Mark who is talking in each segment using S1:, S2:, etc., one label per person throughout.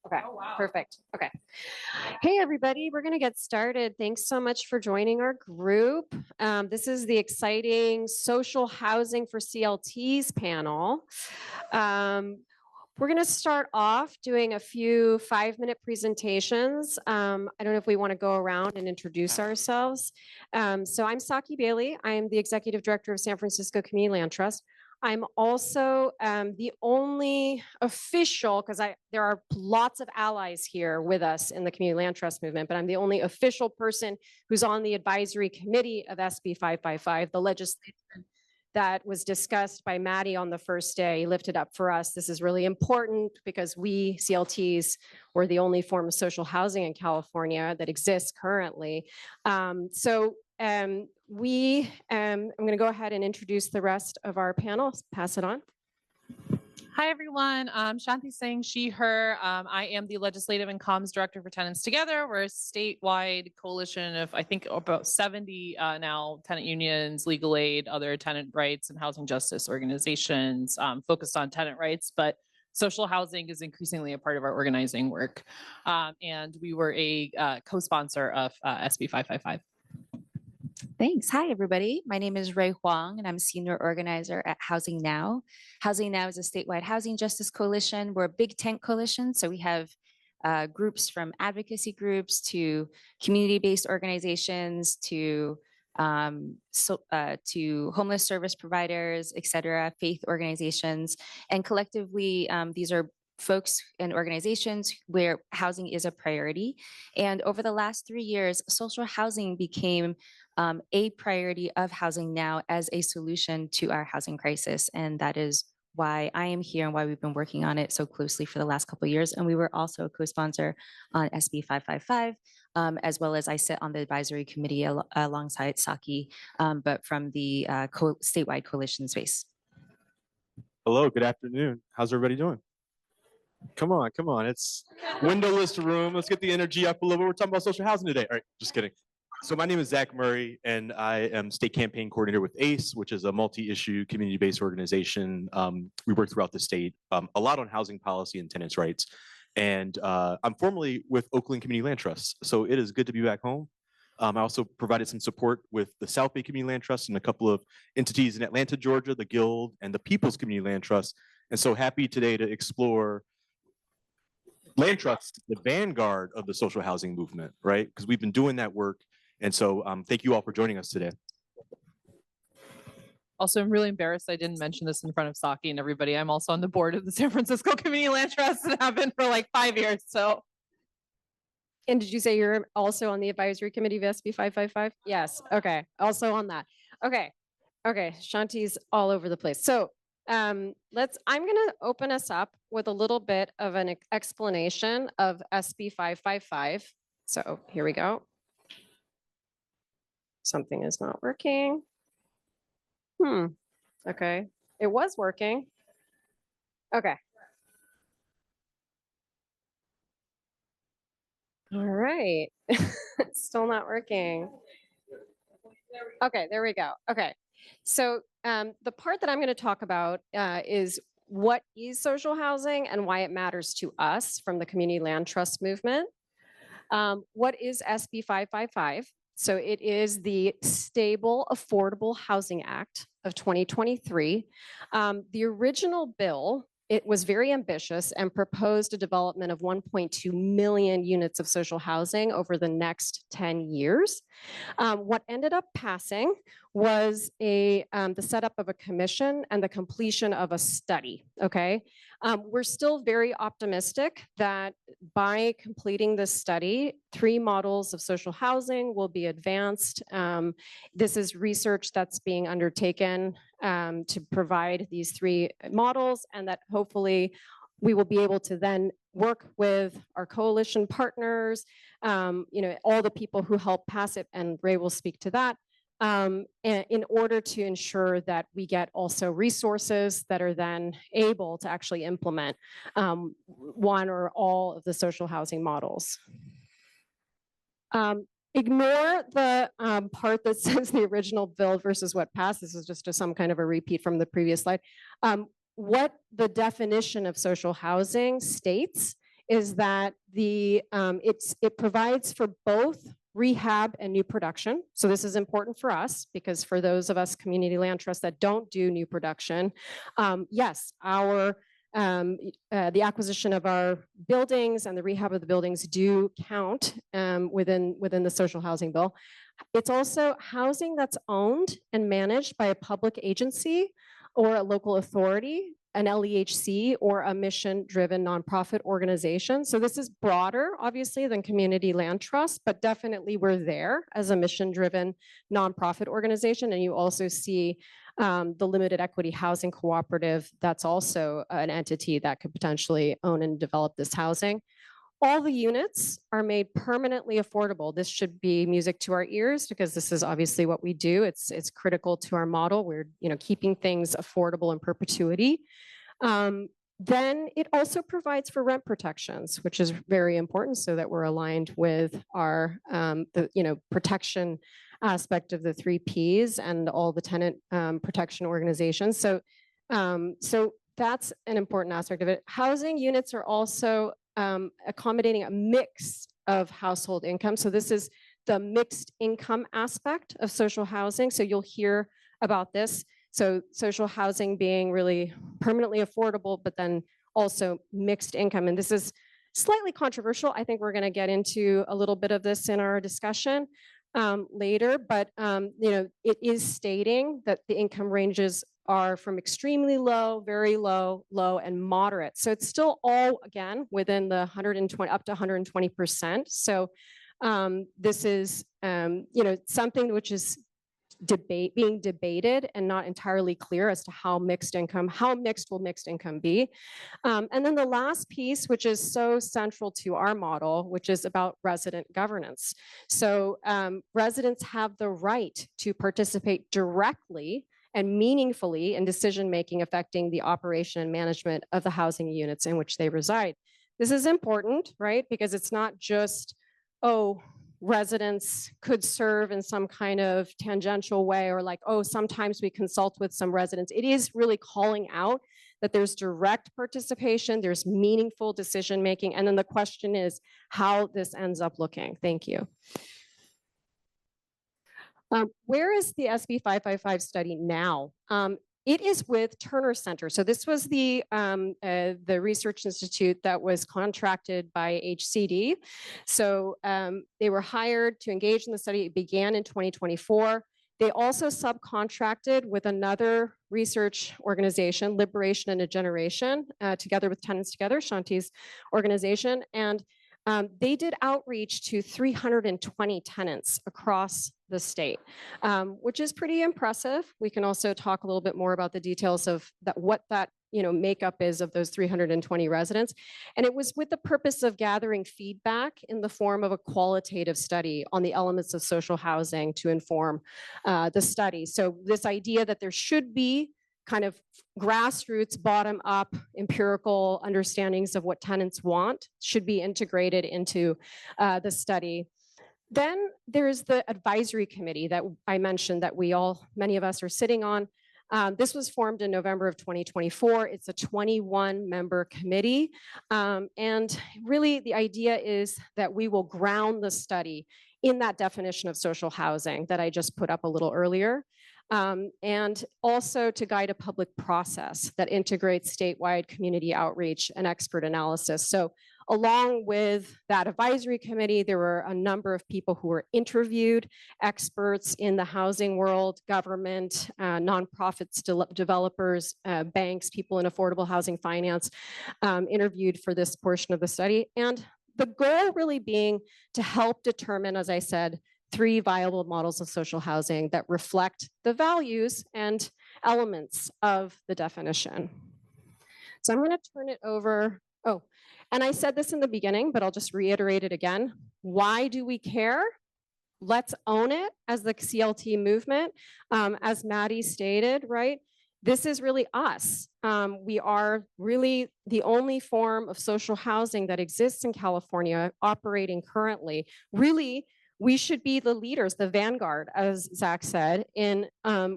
S1: Okay, perfect. Okay. Hey, everybody, we're going to get started. Thanks so much for joining our group. This is the exciting Social Housing for CLTs panel. We're going to start off doing a few 5-minute presentations. I don't know if we want to go around and introduce ourselves. So I'm Saki Bailey. I'm the Executive Director of San Francisco Community Land Trust. I'm also the only official, because there are lots of allies here with us in the Community Land Trust movement, but I'm the only official person who's on the advisory committee of SB 555, the legislation that was discussed by Maddie on the first day. He lifted up for us. This is really important because we CLTs were the only form of social housing in California that exists currently. I'm going to go ahead and introduce the rest of our panel. Pass it on.
S2: Hi, everyone. Shanti Singh, she, her. I am the Legislative and Comms Director for Tenants Together. We're a statewide coalition of, I think, about 70 now tenant unions, legal aid, other tenant rights and housing justice organizations focused on tenant rights, but social housing is increasingly a part of our organizing work. And we were a co-sponsor of SB 555.
S3: Thanks. Hi, everybody. My name is Ray Huang, and I'm a senior organizer at Housing Now. Housing Now is a statewide housing justice coalition. We're a big tent coalition, so we have groups from advocacy groups to community-based organizations to homeless service providers, et cetera, faith organizations. And collectively, these are folks and organizations where housing is a priority. And over the last 3 years, social housing became a priority of Housing Now as a solution to our housing crisis. And that is why I am here and why we've been working on it so closely for the last couple of years. And we were also a co-sponsor on SB 555, as well as I sit on the advisory committee alongside Saki, but from the statewide coalition space.
S4: Hello, good afternoon. How's everybody doing? Come on, come on. It's windowless room. Let's get the energy up a little bit. We're talking about social housing today. All right, just kidding. So my name is Zach Murray, and I am state campaign coordinator with ACE, which is a multi-issue community-based organization. We work throughout the state, a lot on housing policy and tenants' rights. And I'm formerly with Oakland Community Land Trust, so it is good to be back home. I also provided some support with the South Bay Community Land Trust and a couple of entities in Atlanta, Georgia, the Guild and the People's Community Land Trust. And so happy today to explore land trusts, the vanguard of the social housing movement, right? Because we've been doing that work. And so thank you all for joining us today.
S2: Also, I'm really embarrassed I didn't mention this in front of Saki and everybody. I'm also on the board of the San Francisco Community Land Trust and have been for like 5 years. So.
S1: And did you say you're also on the advisory committee of SB 555? Yes. Okay. Also on that. Okay. Okay. Shanti's all over the place. So I'm going to open us up with a little bit of an explanation of SB 555. So here we go. Something is not working. Okay. It was working. Okay. All right. It's still not working. Okay, there we go. Okay. So the part that I'm going to talk about is what is social housing and why it matters to us from the Community Land Trust movement. What is SB 555? So it is the Stable Affordable Housing Act of 2023. The original bill, it was very ambitious and proposed a development of 1.2 million units of social housing over the next 10 years. What ended up passing was the setup of a commission and the completion of a study, okay? We're still very optimistic that by completing this study, 3 models of social housing will be advanced. This is research that's being undertaken to provide these 3 models, and that hopefully we will be able to then work with our coalition partners, all the people who helped pass it, and Ray will speak to that, in order to ensure that we get also resources that are then able to actually implement one or all of the social housing models. Ignore the part that says the original bill versus what passed. This is just some kind of a repeat from the previous slide. What the definition of social housing states is that it provides for both rehab and new production. So this is important for us because for those of us community land trusts that don't do new production, yes, the acquisition of our buildings and the rehab of the buildings do count within the social housing bill. It's also housing that's owned and managed by a public agency or a local authority, an LEHC, or a mission-driven nonprofit organization. So this is broader, obviously, than community land trust, but definitely we're there as a mission-driven nonprofit organization. And you also see the limited equity housing cooperative, that's also an entity that could potentially own and develop this housing. All the units are made permanently affordable. This should be music to our ears because this is obviously what we do. It's critical to our model. We're keeping things affordable in perpetuity. Then it also provides for rent protections, which is very important so that we're aligned with our protection aspect of the 3 Ps and all the tenant protection organizations. So that's an important aspect of it. Housing units are also accommodating a mix of household income. So this is the mixed income aspect of social housing. So you'll hear about this. So social housing being really permanently affordable, but then also mixed income. And this is slightly controversial. I think we're going to get into a little bit of this in our discussion later, but it is stating that the income ranges are from extremely low, very low, low, and moderate. So it's still all, again, within the 120, up to 120%. So this is, something which is being debated and not entirely clear as to how mixed will mixed income be. And then the last piece, which is so central to our model, which is about resident governance. So residents have the right to participate directly and meaningfully in decision-making affecting the operation and management of the housing units in which they reside. This is important, right? Because it's not just, residents could serve in some kind of tangential way, or like, sometimes we consult with some residents. It is really calling out that there's direct participation, there's meaningful decision-making, and then the question is how this ends up looking. Thank you. Where is the SB 555 study now? It is with Turner Center. So this was the research institute that was contracted by HCD. So they were hired to engage in the study. It began in 2024. They also subcontracted with another research organization, Liberation and a Generation, together with Tenants Together, Shanti's organization. And they did outreach to 320 tenants across the state, which is pretty impressive. We can also talk a little bit more about the details of what that makeup is of those 320 residents. And it was with the purpose of gathering feedback in the form of a qualitative study on the elements of social housing to inform the study. So this idea that there should be kind of grassroots, bottom-up, empirical understandings of what tenants want should be integrated into the study. Then there's the advisory committee that I mentioned that many of us are sitting on. This was formed in November of 2024. It's a 21-member committee. And really the idea is that we will ground the study in that definition of social housing that I just put up a little earlier. And also to guide a public process that integrates statewide community outreach and expert analysis. So along with that advisory committee, there were a number of people who were interviewed, experts in the housing world, government, nonprofits, developers, banks, people in affordable housing finance, interviewed for this portion of the study. And the goal really being to help determine, as I said, 3 viable models of social housing that reflect the values and elements of the definition. So I'm going to turn it over. And I said this in the beginning, but I'll just reiterate it again. Why do we care? Let's own it as the CLT movement. As Maddie stated, right? This is really us. We are really the only form of social housing that exists in California operating currently. Really, we should be the leaders, the vanguard, as Zach said, in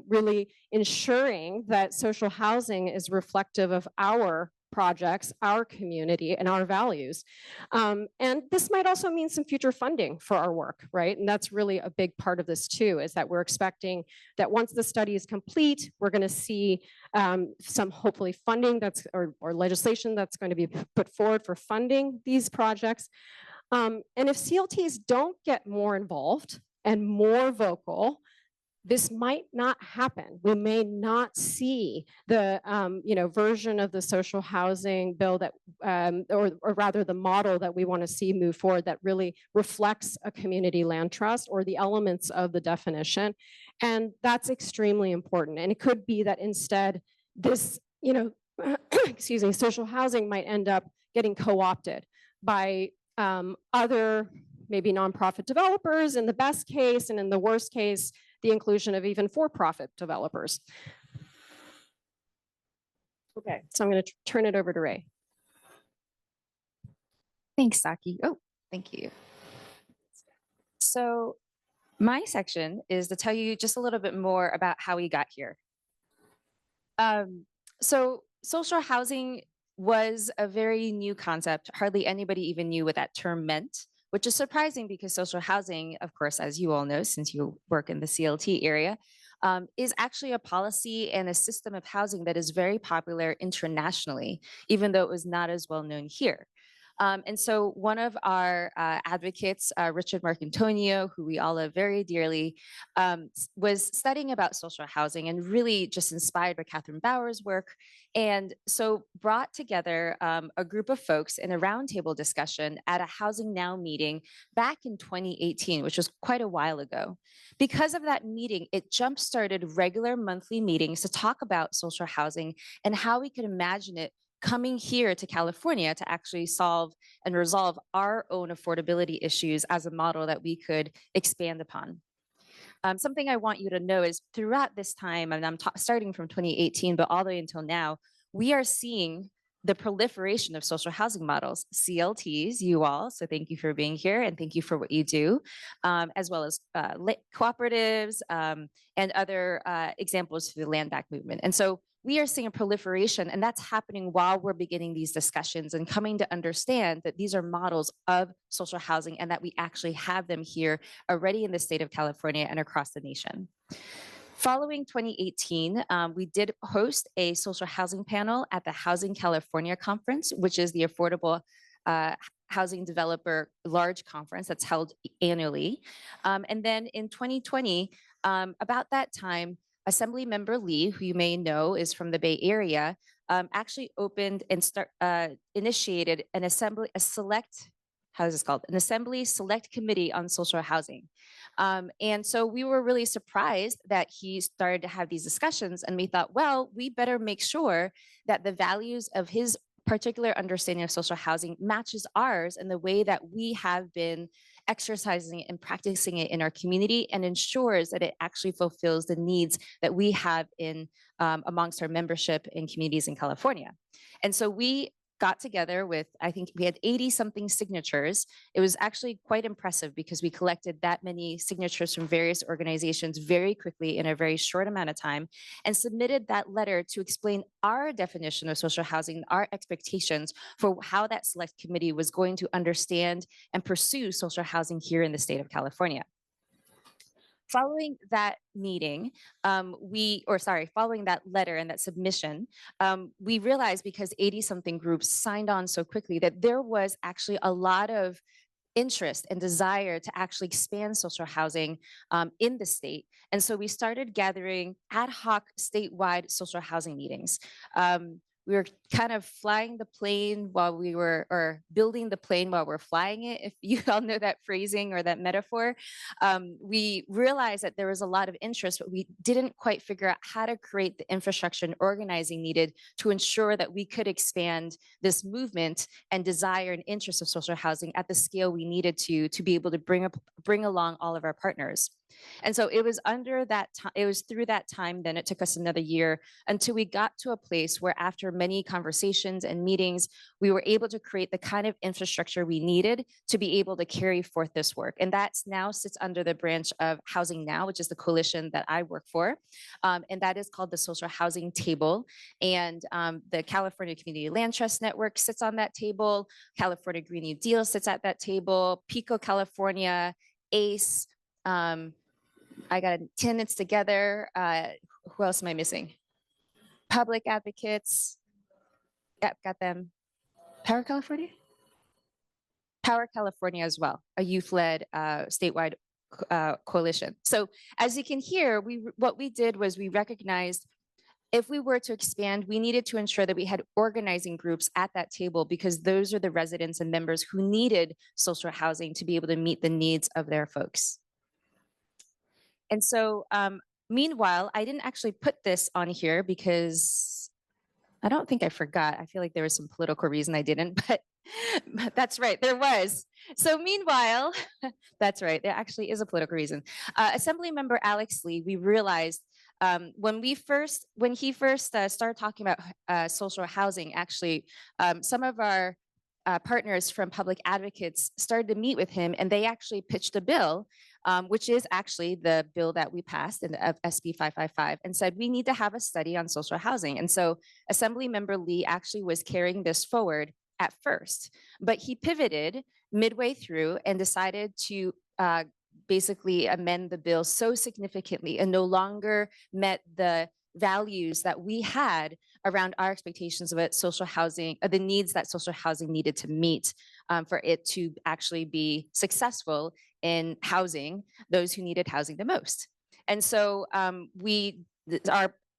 S1: really ensuring that social housing is reflective of our projects, our community, and our values. And this might also mean some future funding for our work, right? And that's really a big part of this too, is that we're expecting that once the study is complete, we're going to see some hopefully funding that's or legislation that's going to be put forward for funding these projects. And if CLTs don't get more involved and more vocal, this might not happen. We may not see the version of the social housing bill that, or rather the model that we want to see move forward that really reflects a community land trust or the elements of the definition. And that's extremely important. And it could be that instead this, excuse me, social housing might end up getting co-opted by other maybe nonprofit developers in the best case, and in the worst case, the inclusion of even for-profit developers. Okay, so I'm going to turn it over to Ray.
S3: Thanks, Saki. Oh, thank you. So my section is to tell you just a little bit more about how we got here. So social housing was a very new concept. Hardly anybody even knew what that term meant, which is surprising because social housing, of course, as you all know, since you work in the CLT area, is actually a policy and a system of housing that is very popular internationally, even though it was not as well known here. And so one of our advocates, Richard Marcantonio, who we all love very dearly, was studying about social housing and really just inspired by Catherine Bauer's work. And so brought together a group of folks in a roundtable discussion at a Housing Now meeting back in 2018, which was quite a while ago. Because of that meeting, it jump-started regular monthly meetings to talk about social housing and how we could imagine it coming here to California to actually solve and resolve our own affordability issues as a model that we could expand upon. Something I want you to know is throughout this time, and I'm starting from 2018, but all the way until now, we are seeing the proliferation of social housing models, CLTs, you all, so thank you for being here and thank you for what you do, as well as cooperatives and other examples through the land back movement. And so we are seeing a proliferation, and that's happening while we're beginning these discussions and coming to understand that these are models of social housing and that we actually have them here already in the state of California and across the nation. Following 2018, we did host a social housing panel at the Housing California Conference, which is the affordable housing developer large conference that's held annually. And then in 2020, about that time, Assemblymember Lee, who you may know is from the Bay Area, actually opened and initiated an assembly select committee on social housing. And so we were really surprised that he started to have these discussions, and we thought, well, we better make sure that the values of his particular understanding of social housing matches ours in the way that we have been exercising and practicing it in our community, and ensures that it actually fulfills the needs that we have in amongst our membership in communities in California. And so we got together with, I think we had 80 something signatures. It was actually quite impressive because we collected that many signatures from various organizations very quickly in a very short amount of time, and submitted that letter to explain our definition of social housing, our expectations for how that select committee was going to understand and pursue social housing here in the state of California. Following that meeting, following that letter and that submission, we realized, because 80 something groups signed on so quickly, that there was actually a lot of interest and desire to actually expand social housing in the state. And so we started gathering ad hoc statewide social housing meetings. We were kind of flying the plane while we were, or building the plane while we're flying it, if you all know that phrasing or that metaphor. We realized that there was a lot of interest, but we didn't quite figure out how to create the infrastructure and organizing needed to ensure that we could expand this movement and desire and interest of social housing at the scale we needed to be able to bring along all of our partners. And so it was under that time, it was through that time, then it took us another year until we got to a place where after many conversations and meetings, we were able to create the kind of infrastructure we needed to be able to carry forth this work. And that's now sits under the branch of Housing Now, which is the coalition that I work for. And that is called the Social Housing Table. And the California Community Land Trust Network sits on that table. California Green New Deal sits at that table. Pico, California, ACE, I got tenants together. Who else am I missing? Public advocates. Yep, got them. Power California? Power California as well, a youth-led statewide coalition. So as you can hear, what we did was we recognized if we were to expand, we needed to ensure that we had organizing groups at that table because those are the residents and members who needed social housing to be able to meet the needs of their folks. And so meanwhile, I didn't actually put this on here because I don't think I forgot. I feel like there was some political reason I didn't, but that's right, there was. So meanwhile, that's right, there actually is a political reason. Assembly member Alex Lee, we realized when he first started talking about social housing, actually, some of our partners from public advocates started to meet with him and they actually pitched a bill, which is actually the bill that we passed of SB 555 and said, we need to have a study on social housing. And so Assembly member Lee actually was carrying this forward at first, but he pivoted midway through and decided to basically amend the bill so significantly and no longer met the values that we had around our expectations of what social housing, the needs that social housing needed to meet for it to actually be successful in housing those who needed housing the most. And so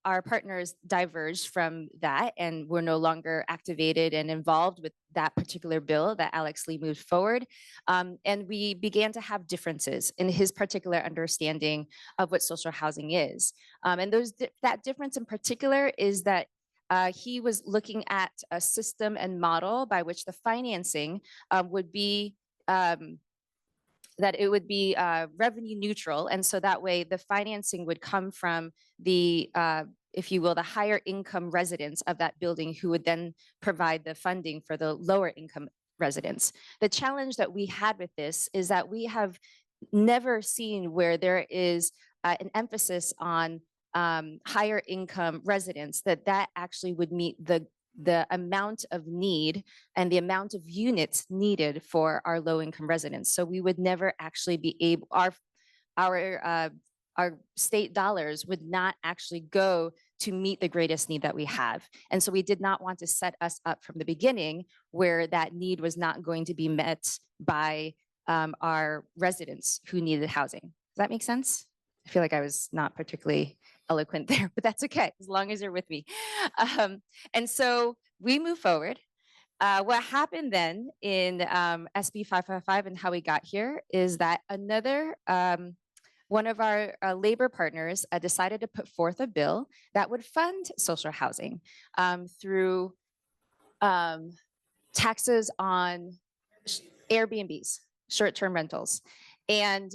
S3: our partners diverged from that and were no longer activated and involved with that particular bill that Alex Lee moved forward. And we began to have differences in his particular understanding of what social housing is. And that difference in particular is that he was looking at a system and model by which the financing would be that it would be revenue neutral. And so that way the financing would come from the, if you will, the higher income residents of that building who would then provide the funding for the lower income residents. The challenge that we had with this is that we have never seen where there is an emphasis on higher income residents, that actually would meet the amount of need and the amount of units needed for our low income residents. So we would never actually be able, our state dollars would not actually go to meet the greatest need that we have. And so we did not want to set us up from the beginning where that need was not going to be met by our residents who needed housing. Does that make sense? I feel like I was not particularly eloquent there, but that's okay, as long as you're with me. And so we move forward. What happened then in SB 555 and how we got here is that another one of our labor partners decided to put forth a bill that would fund social housing through taxes on Airbnbs, short-term rentals. And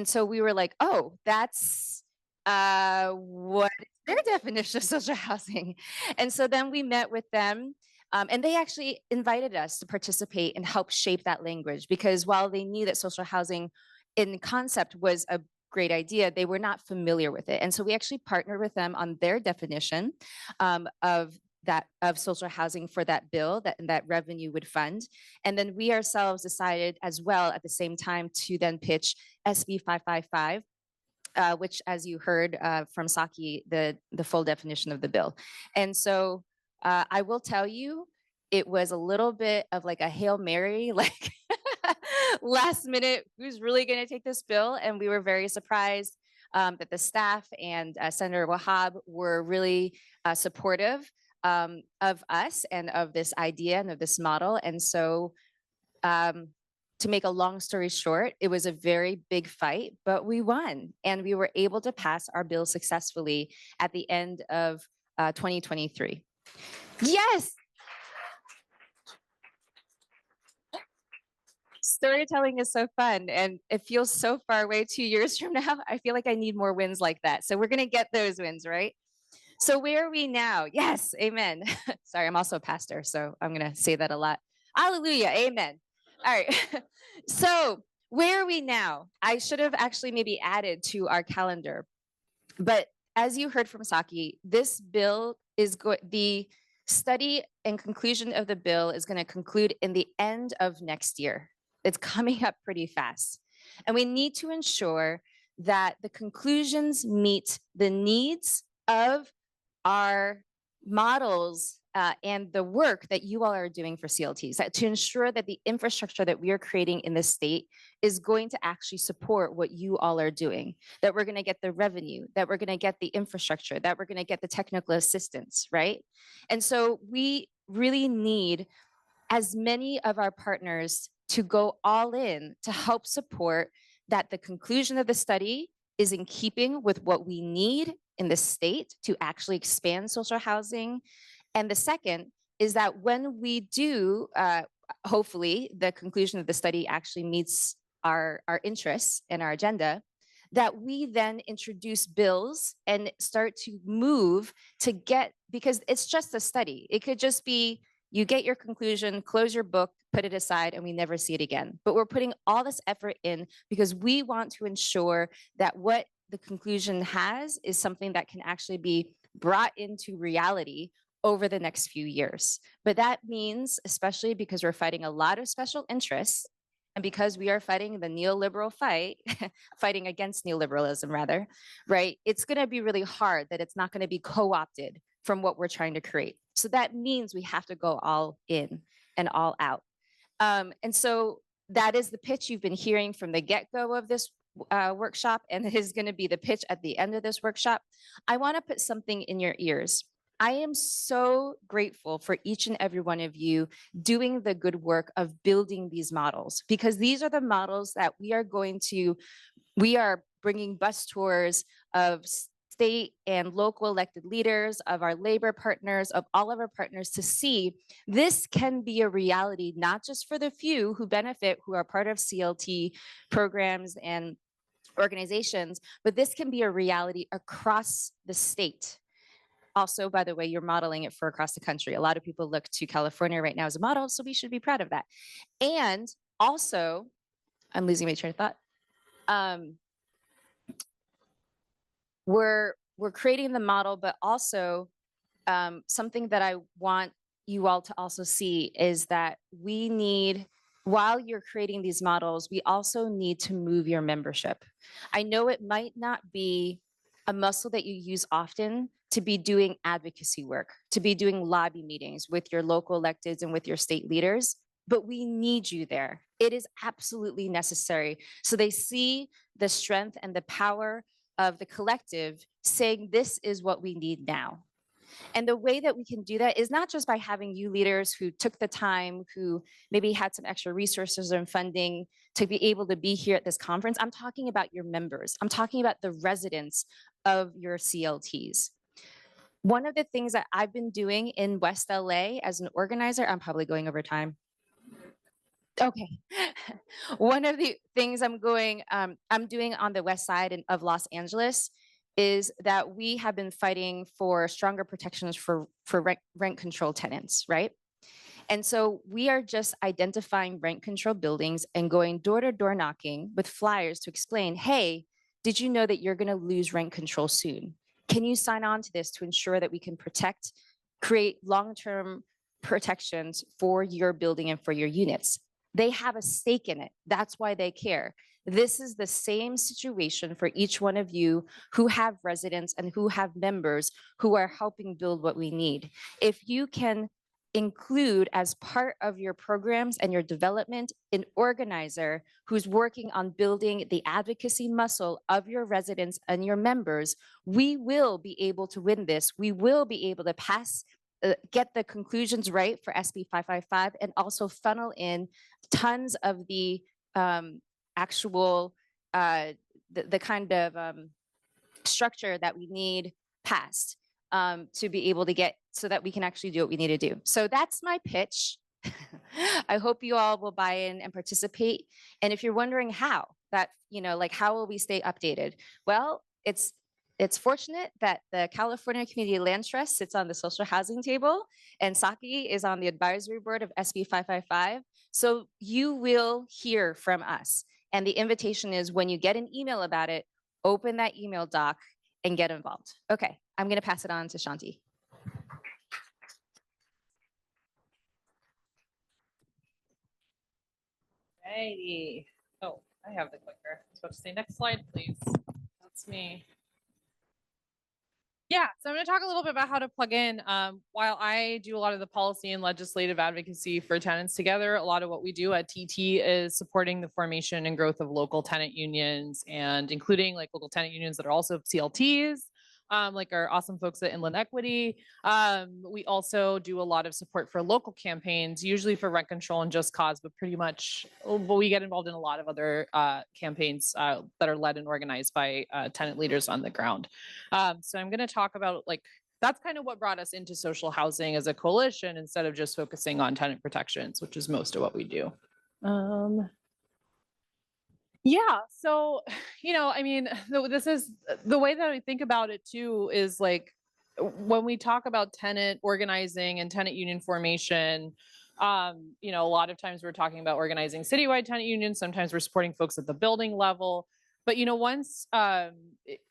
S3: so we were like, oh, that's what is their definition of social housing? And so then we met with them and they actually invited us to participate and help shape that language, because while they knew that social housing in concept was a great idea, they were not familiar with it. And so we actually partnered with them on their definition of social housing for that bill that revenue would fund. And then we ourselves decided as well at the same time to then pitch SB 555, which, as you heard from Saki, the full definition of the bill. And so I will tell you, it was a little bit of like a Hail Mary, like last minute, who's really going to take this bill? And we were very surprised that the staff and Senator Wahab were really supportive of us and of this idea and of this model. And so to make a long story short, it was a very big fight, but we won. And we were able to pass our bill successfully at the end of 2023. Yes. Storytelling is so fun and it feels so far away 2 years from now. I feel like I need more wins like that. So we're going to get those wins, right? So where are we now? Yes, amen. Sorry, I'm also a pastor, so I'm going to say that a lot. Hallelujah, amen. All right. So where are we now? I should have actually maybe added to our calendar. But as you heard from Saki, this bill is the study and conclusion of the bill is going to conclude in the end of next year. It's coming up pretty fast. And we need to ensure that the conclusions meet the needs of our models and the work that you all are doing for CLTs, that to ensure that the infrastructure that we are creating in this state is going to actually support what you all are doing, that we're going to get the revenue, that we're going to get the infrastructure, that we're going to get the technical assistance, right? And so we really need as many of our partners to go all in to help support that the conclusion of the study is in keeping with what we need in the state to actually expand social housing. And the second is that when we do, hopefully, the conclusion of the study actually meets our interests and our agenda, that we then introduce bills and start to move to get, because it's just a study. It could just be you get your conclusion, close your book, put it aside, and we never see it again. But we're putting all this effort in because we want to ensure that what the conclusion has is something that can actually be brought into reality over the next few years. But that means, especially because we're fighting a lot of special interests, and because we are fighting the neoliberal fight, fighting against neoliberalism rather, right? It's gonna be really hard that it's not gonna be co-opted from what we're trying to create. So that means we have to go all in and all out. And so that is the pitch you've been hearing from the get-go of this workshop, and it is gonna be the pitch at the end of this workshop. I wanna put something in your ears. I am so grateful for each and every one of you doing the good work of building these models, because these are the models that we are bringing bus tours of state and local elected leaders, of our labor partners, of all of our partners to see this can be a reality, not just for the few who benefit, who are part of CLT programs and organizations, but this can be a reality across the state. Also, by the way, you're modeling it for across the country. A lot of people look to California right now as a model, so we should be proud of that. And also, I'm losing my train of thought. We're creating the model, but also something that I want you all to also see is that we need, while you're creating these models, we also need to move your membership. I know it might not be a muscle that you use often to be doing advocacy work, to be doing lobby meetings with your local electeds and with your state leaders, but we need you there. It is absolutely necessary. So they see the strength and the power of the collective saying, this is what we need now. And the way that we can do that is not just by having you leaders who took the time, who maybe had some extra resources and funding to be able to be here at this conference. I'm talking about your members. I'm talking about the residents of your CLTs. One of the things that I've been doing in West LA as an organizer, I'm probably going over time. Okay. One of the things I'm doing on the west side of Los Angeles is that we have been fighting for stronger protections for rent control tenants, right? And so we are just identifying rent control buildings and going door to door knocking with flyers to explain, hey, did you know that you're going to lose rent control soon? Can you sign on to this to ensure that we can create long-term protections for your building and for your units? They have a stake in it. That's why they care. This is the same situation for each one of you who have residents and who have members who are helping build what we need. If you can include as part of your programs and your development an organizer who's working on building the advocacy muscle of your residents and your members, we will be able to win this. We will be able to get the conclusions right for SB 555 and also funnel in tons of the actual, the kind of structure that we need passed to be able to get so that we can actually do what we need to do. So that's my pitch. I hope you all will buy in and participate. And if you're wondering how, that, like how will we stay updated? Well, it's fortunate that the California Community Land Trust sits on the social housing table and Saki is on the advisory board of SB 555. So you will hear from us. And the invitation is when you get an email about it, open that email doc and get involved. Okay, I'm going to pass it on to Shanti.
S2: Righty. Oh, I have the clicker. I was about to say next slide, please. That's me. Yeah, so I'm going to talk a little bit about how to plug in. While I do a lot of the policy and legislative advocacy for tenants together, a lot of what we do at TT is supporting the formation and growth of local tenant unions, and including like local tenant unions that are also CLTs, like our awesome folks at Inland Equity. We also do a lot of support for local campaigns, usually for rent control and just cause, but pretty much, but we get involved in a lot of other campaigns that are led and organized by tenant leaders on the ground. So I'm going to talk about like, that's kind of what brought us into social housing as a coalition instead of just focusing on tenant protections, which is most of what we do. Yeah, so, I mean, this is the way that I think about it too, is like when we talk about tenant organizing and tenant union formation, a lot of times we're talking about organizing citywide tenant unions. Sometimes we're supporting folks at the building level. But, once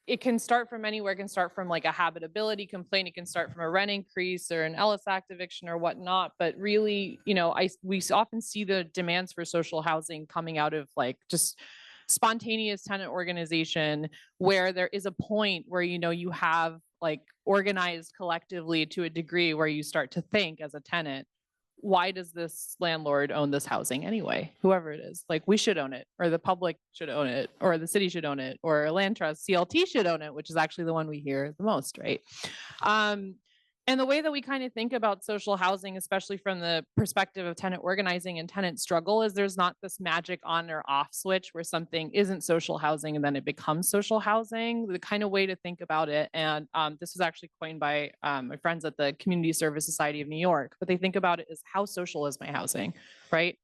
S2: it can start from anywhere. It can start from like a habitability complaint. It can start from a rent increase or an Ellis Act eviction or whatnot. But really, we often see the demands for social housing coming out of like just spontaneous tenant organization, where there is a point where, you have like organized collectively to a degree where you start to think as a tenant, why does this landlord own this housing anyway? Whoever it is, like we should own it, or the public should own it, or the city should own it, or a land trust, CLT should own it, which is actually the one we hear the most, right? And the way that we kind of think about social housing, especially from the perspective of tenant organizing and tenant struggle, is there's not this magic on or off switch where something isn't social housing and then it becomes social housing. The kind of way to think about it, and this was actually coined by my friends at the Community Service Society of New York, but they think about it as how social is my housing, right?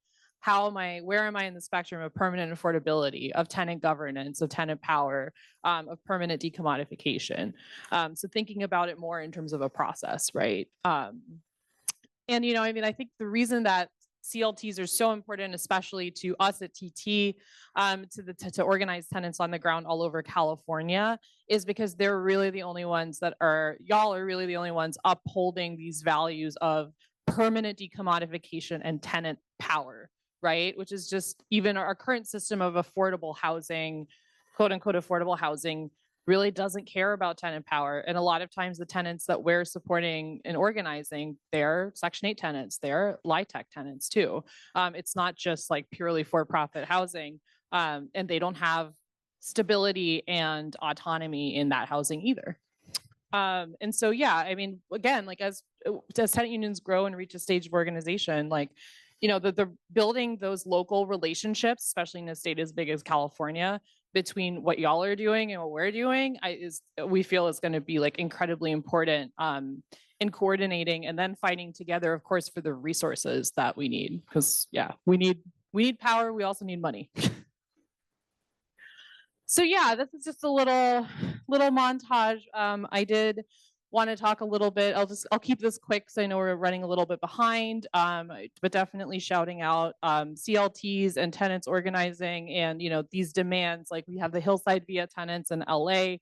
S2: Where am I in the spectrum of permanent affordability, of tenant governance, of tenant power, of permanent decommodification? So thinking about it more in terms of a process, right? I think the reason that CLTs are so important, especially to us at TT, to organize tenants on the ground all over California, is because they're really the only ones y'all are really the only ones upholding these values of permanent decommodification and tenant power, right? Which is just even our current system of affordable housing, quote unquote affordable housing, really doesn't care about tenant power. And a lot of times the tenants that we're supporting and organizing, they're Section 8 tenants, they're LIHTC tenants too. It's not just like purely for-profit housing, and they don't have stability and autonomy in that housing either. And so, yeah, I mean, again, like as tenant unions grow and reach a stage of organization, like, they're building those local relationships, especially in a state as big as California, between what y'all are doing and what we're doing, we feel is going to be like incredibly important in coordinating and then fighting together, of course, for the resources that we need. Because yeah, we need power. We also need money. So yeah, this is just a little montage. I did want to talk a little bit. I'll keep this quick because I know we're running a little bit behind. But definitely shouting out CLTs and tenants organizing, and these demands. Like we have the Hillside Via tenants in LA,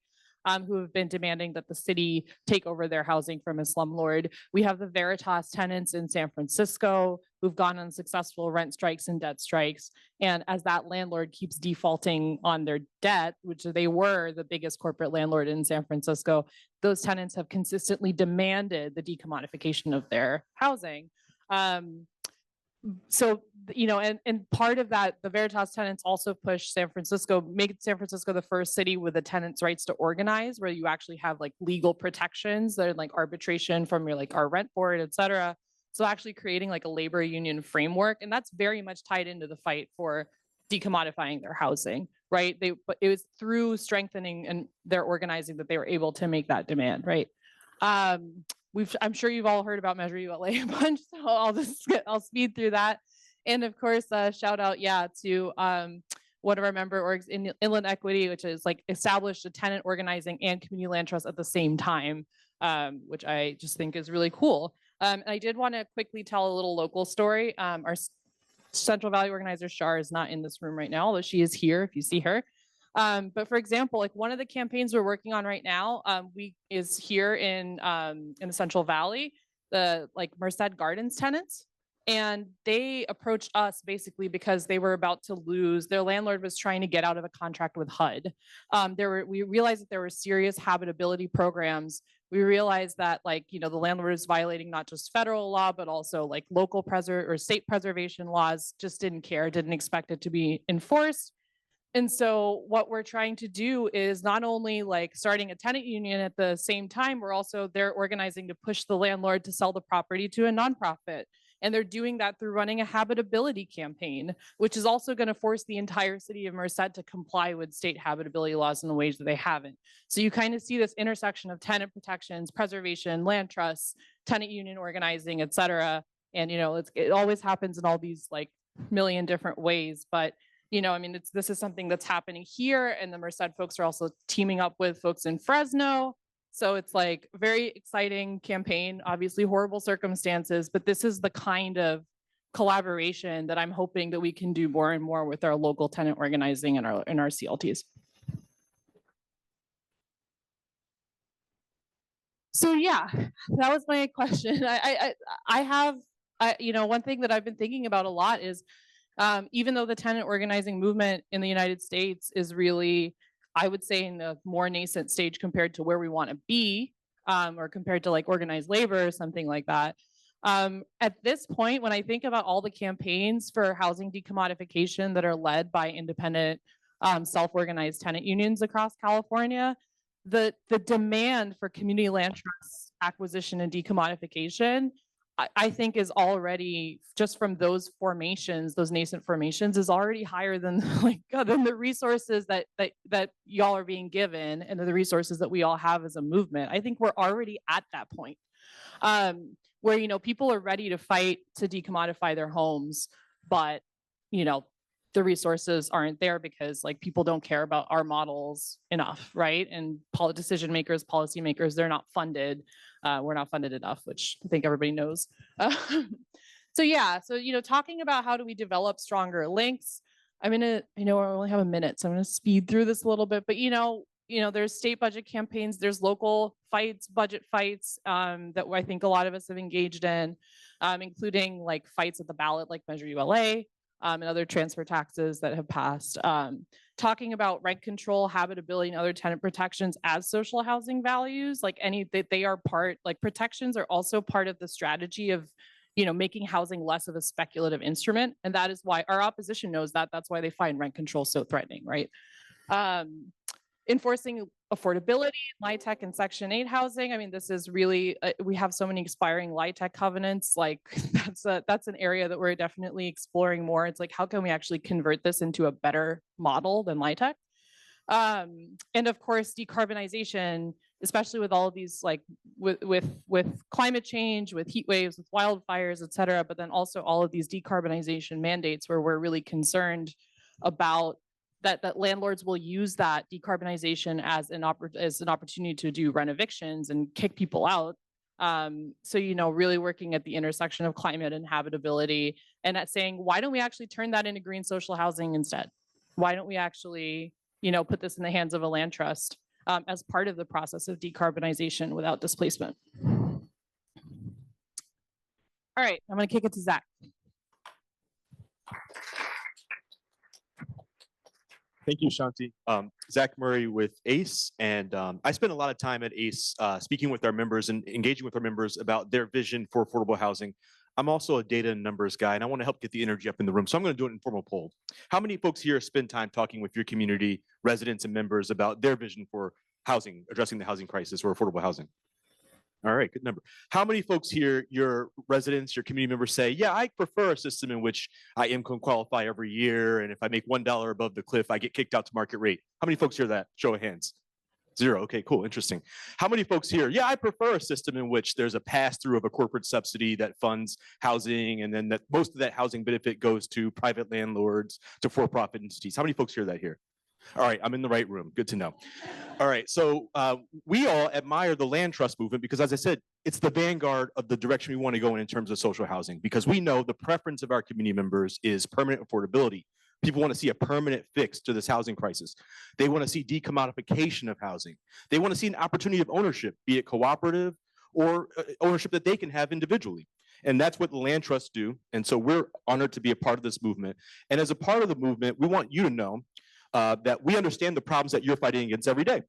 S2: who have been demanding that the city take over their housing from a slumlord. We have the Veritas tenants in San Francisco who've gone on successful rent strikes and debt strikes. And as that landlord keeps defaulting on their debt, which they were the biggest corporate landlord in San Francisco, those tenants have consistently demanded the decommodification of their housing. So, and part of that, the Veritas tenants also push make San Francisco the first city with the tenants' rights to organize, where you actually have like legal protections that are like arbitration from our rent board, et cetera. So actually creating like a labor union framework, and that's very much tied into the fight for decommodifying their housing, right? But it was through strengthening and their organizing that they were able to make that demand, right? I'm sure you've all heard about Measure ULA a bunch, so I'll speed through that. And of course, shout out, to one of our member orgs in Inland Equity, which is like established a tenant organizing and community land trust at the same time, which I just think is really cool. And I did want to quickly tell a little local story. Our Central Valley organizer, Shar, is not in this room right now, although she is here if you see her. But for example, like one of the campaigns we're working on right now, is here in the Central Valley, the like Merced Gardens tenants. And they approached us basically because they were about to lose, their landlord was trying to get out of a contract with HUD. We realized that there were serious habitability programs. We realized that the landlord is violating not just federal law, but also like local or state preservation laws, just didn't care, didn't expect it to be enforced. And so what we're trying to do is not only like starting a tenant union at the same time, they're organizing to push the landlord to sell the property to a nonprofit. And they're doing that through running a habitability campaign, which is also going to force the entire city of Merced to comply with state habitability laws in the ways that they haven't. So you kind of see this intersection of tenant protections, preservation, land trusts, tenant union organizing, et cetera. And, it always happens in all these like million different ways. But this is something that's happening here, and the Merced folks are also teaming up with folks in Fresno. So it's like very exciting campaign, obviously horrible circumstances, but this is the kind of collaboration that I'm hoping that we can do more and more with our local tenant organizing and our CLTs. So yeah, that was my question. One thing that I've been thinking about a lot is, even though the tenant organizing movement in the United States is really, I would say, in the more nascent stage compared to where we want to be, or compared to like organized labor or something like that. At this point, when I think about all the campaigns for housing decommodification that are led by independent, self-organized tenant unions across California, the demand for community land trust acquisition and decommodification, I think is already, just from those formations, those nascent formations, is already higher than than the resources that y'all are being given and the resources that we all have as a movement. I think we're already at that point, where people are ready to fight to decommodify their homes, but the resources aren't there because people don't care about our models enough, right? And decision makers, policymakers, they're not funded. We're not funded enough, which I think everybody knows. So talking about how do we develop stronger links, I only have a minute, so I'm gonna speed through this a little bit, but there's state budget campaigns, there's local fights, budget fights, that I think a lot of us have engaged in, including like fights at the ballot, like Measure ULA, and other transfer taxes that have passed. Talking about rent control, habitability, and other tenant protections as social housing values, they are part, protections are also part of the strategy of, making housing less of a speculative instrument. And that is why our opposition knows that. That's why they find rent control so threatening, right? Enforcing affordability, LIHTC and Section 8 housing. This is really, we have so many expiring LIHTC covenants. That's an area that we're definitely exploring more. It's how can we actually convert this into a better model than LIHTC? And of course, decarbonization, especially with all of these, with climate change, with heat waves, with wildfires, et cetera, but then also all of these decarbonization mandates where we're really concerned about that landlords will use that decarbonization as an opportunity to do rent evictions and kick people out. So really working at the intersection of climate and habitability, and at saying, why don't we actually turn that into green social housing instead? Why don't we actually, put this in the hands of a land trust, as part of the process of decarbonization without displacement? All right, I'm going to kick it to Zach.
S4: Thank you, Shanti. Zach Murray with ACE, and I spent a lot of time at ACE speaking with our members and engaging with our members about their vision for affordable housing. I'm also a data and numbers guy, and I want to help get the energy up in the room. So I'm going to do an informal poll. How many folks here spend time talking with your community residents and members about their vision for housing, addressing the housing crisis or affordable housing? All right, good number. How many folks here, your residents, your community members say, yeah, I prefer a system in which I income qualify every year, and if I make $1 above the cliff, I get kicked out to market rate? How many folks hear that? Show of hands. Zero. Okay, cool. Interesting. How many folks here? Yeah, I prefer a system in which there's a pass through of a corporate subsidy that funds housing, and then that most of that housing benefit goes to private landlords, to for-profit entities. How many folks hear that here? All right, I'm in the right room. Good to know. All right, so we all admire the land trust movement because, as I said, it's the vanguard of the direction we want to go in terms of social housing, because we know the preference of our community members is permanent affordability. People want to see a permanent fix to this housing crisis. They want to see decommodification of housing. They want to see an opportunity of ownership, be it cooperative or ownership that they can have individually. And that's what the land trusts do. And so we're honored to be a part of this movement. And as a part of the movement, we want you to know that we understand the problems that you're fighting against every day.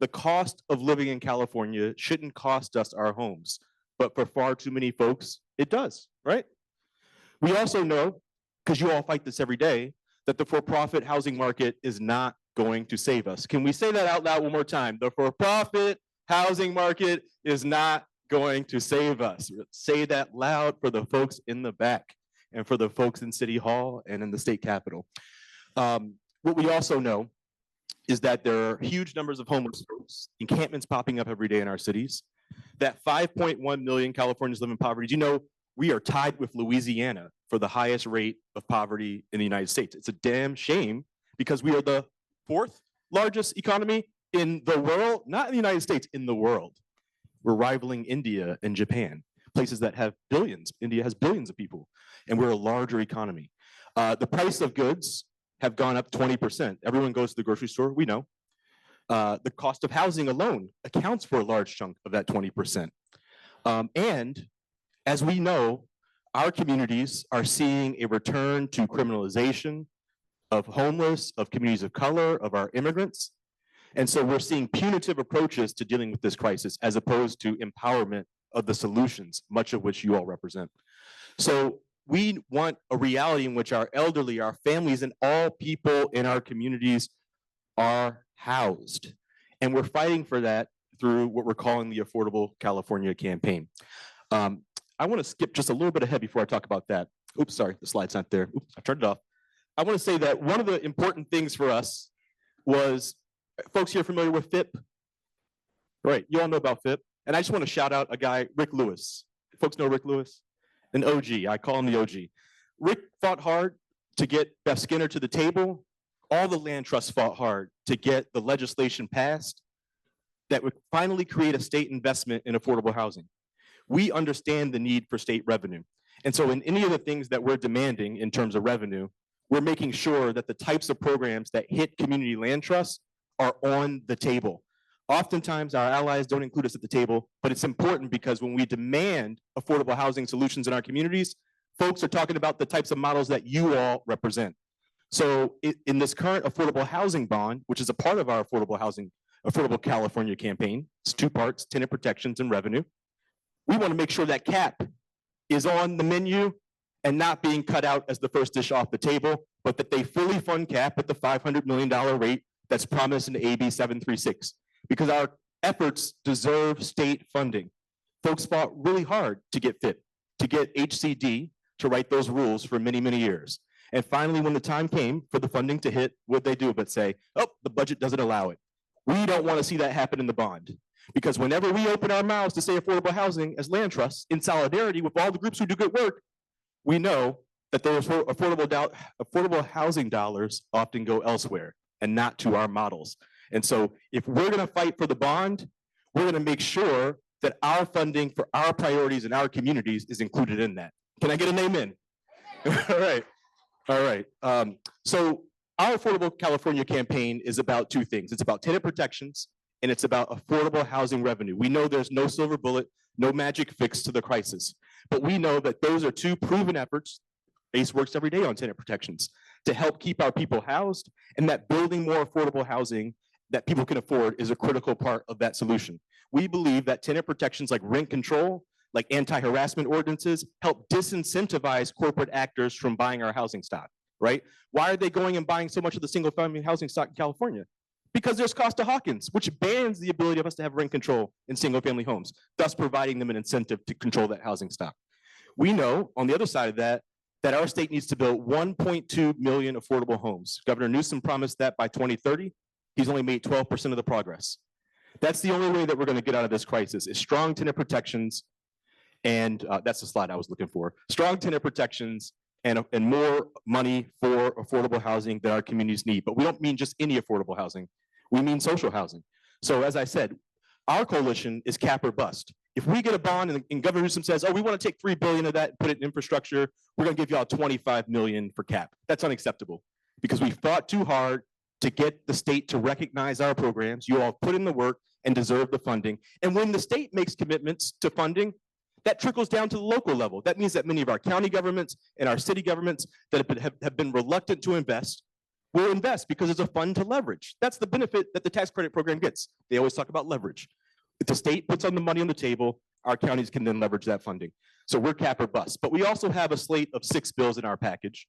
S4: The cost of living in California shouldn't cost us our homes, but for far too many folks, it does, right? We also know, because you all fight this every day, that the for-profit housing market is not going to save us. Can we say that out loud one more time? The for-profit housing market is not going to save us. Say that loud for the folks in the back and for the folks in City Hall and in the state capitol. What we also know is that there are huge numbers of homeless folks, encampments popping up every day in our cities, that 5.1 million Californians live in poverty. Do you know we are tied with Louisiana for the highest rate of poverty in the United States? It's a damn shame because we are the 4th largest economy in the world, not in the United States, in the world. We're rivaling India and Japan, places that have billions. India has billions of people, and we're a larger economy. The price of goods have gone up 20%. Everyone goes to the grocery store, we know. The cost of housing alone accounts for a large chunk of that 20%. And as we know, our communities are seeing a return to criminalization of homeless, of communities of color, of our immigrants. And so we're seeing punitive approaches to dealing with this crisis as opposed to empowerment of the solutions, much of which you all represent. So we want a reality in which our elderly, our families, and all people in our communities are housed. And we're fighting for that through what we're calling the Affordable California campaign. I want to skip just a little bit ahead before I talk about that. Oops, sorry, the slide's not there. Oops, I turned it off. I want to say that one of the important things for us was, folks here familiar with FIP? Right, you all know about FIP. And I just want to shout out a guy, Rick Lewis. Folks know Rick Lewis? An OG, I call him the OG. Rick fought hard to get Beth Skinner to the table. All the land trusts fought hard to get the legislation passed that would finally create a state investment in affordable housing. We understand the need for state revenue. And so in any of the things that we're demanding in terms of revenue, we're making sure that the types of programs that hit community land trusts are on the table. Oftentimes our allies don't include us at the table, but it's important because when we demand affordable housing solutions in our communities, folks are talking about the types of models that you all represent. So in this current affordable housing bond, which is a part of our Affordable California campaign, it's 2 parts, tenant protections and revenue. We want to make sure that CAP is on the menu and not being cut out as the first dish off the table, but that they fully fund CAP at the $500 million rate that's promised in AB 736, because our efforts deserve state funding. Folks fought really hard to get FIP, to get HCD to write those rules for many, many years. And finally, when the time came for the funding to hit, what'd they do but say, oh, the budget doesn't allow it. We don't want to see that happen in the bond. Because whenever we open our mouths to say affordable housing as land trusts in solidarity with all the groups who do good work, we know that those affordable housing dollars often go elsewhere and not to our models. And so if we're going to fight for the bond, we're going to make sure that our funding for our priorities in our communities is included in that. Can I get an amen? All right. All right. So our Affordable California campaign is about 2 things. It's about tenant protections and it's about affordable housing revenue. We know there's no silver bullet, no magic fix to the crisis, but we know that those are 2 proven efforts. ACE works every day on tenant protections to help keep our people housed, and that building more affordable housing that people can afford is a critical part of that solution. We believe that tenant protections like rent control, like anti-harassment ordinances, help disincentivize corporate actors from buying our housing stock, right? Why are they going and buying so much of the single family housing stock in California? Because there's Costa-Hawkins, which bans the ability of us to have rent control in single family homes, thus providing them an incentive to control that housing stock. We know on the other side of that, that our state needs to build 1.2 million affordable homes. Governor Newsom promised that by 2030. He's only made 12% of the progress. That's the only way that we're going to get out of this crisis is strong tenant protections. And that's the slide I was looking for. Strong tenant protections and more money for affordable housing that our communities need. But we don't mean just any affordable housing. We mean social housing. So as I said, our coalition is cap or bust. If we get a bond and Governor Newsom says, oh, we want to take $3 billion of that and put it in infrastructure, we're going to give y'all $25 million for cap. That's unacceptable because we fought too hard to get the state to recognize our programs. You all put in the work and deserve the funding. And when the state makes commitments to funding, that trickles down to the local level. That means that many of our county governments and our city governments that have been reluctant to invest will invest because it's a fund to leverage. That's the benefit that the tax credit program gets. They always talk about leverage. If the state puts on the money on the table, our counties can then leverage that funding. So we're cap or bust. But we also have a slate of 6 bills in our package.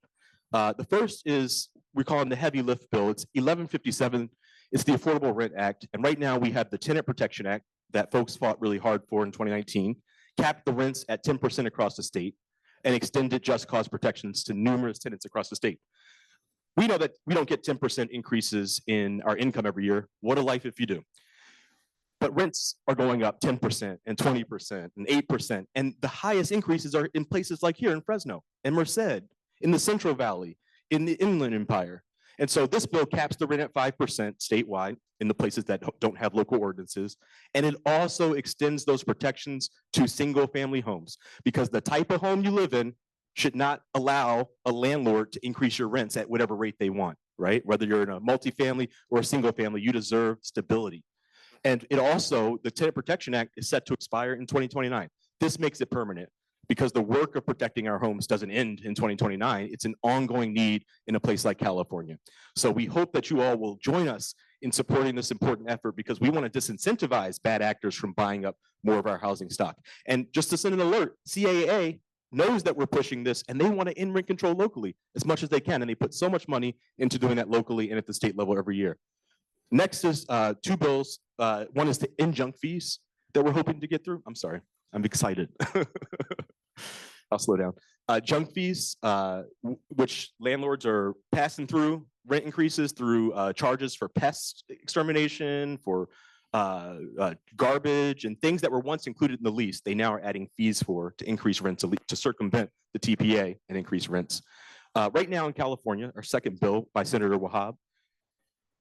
S4: The first is, we're calling the heavy lift bill. It's 1157. It's the Affordable Rent Act. And right now we have the Tenant Protection Act that folks fought really hard for in 2019. Capped the rents at 10% across the state and extended just cause protections to numerous tenants across the state. We know that we don't get 10% increases in our income every year. What a life if you do. But rents are going up 10% and 20% and 8%. And the highest increases are in places like here in Fresno and Merced, in the Central Valley, in the Inland Empire. And so this bill caps the rent at 5% statewide in the places that don't have local ordinances. And it also extends those protections to single family homes because the type of home you live in should not allow a landlord to increase your rents at whatever rate they want, right? Whether you're in a multifamily or a single family, you deserve stability. And it also, the Tenant Protection Act is set to expire in 2029. This makes it permanent because the work of protecting our homes doesn't end in 2029. It's an ongoing need in a place like California. So we hope that you all will join us in supporting this important effort because we want to disincentivize bad actors from buying up more of our housing stock. And just to send an alert, CAA knows that we're pushing this and they want to end rent control locally as much as they can. And they put so much money into doing that locally and at the state level every year. Next is 2 bills. One is to end junk fees that we're hoping to get through. I'm sorry, I'm excited. I'll slow down. Junk fees, which landlords are passing through rent increases through charges for pest extermination, for garbage, and things that were once included in the lease, they now are adding fees for to increase rents to circumvent the TPA and increase rents. Right now in California, our second bill by Senator Wahab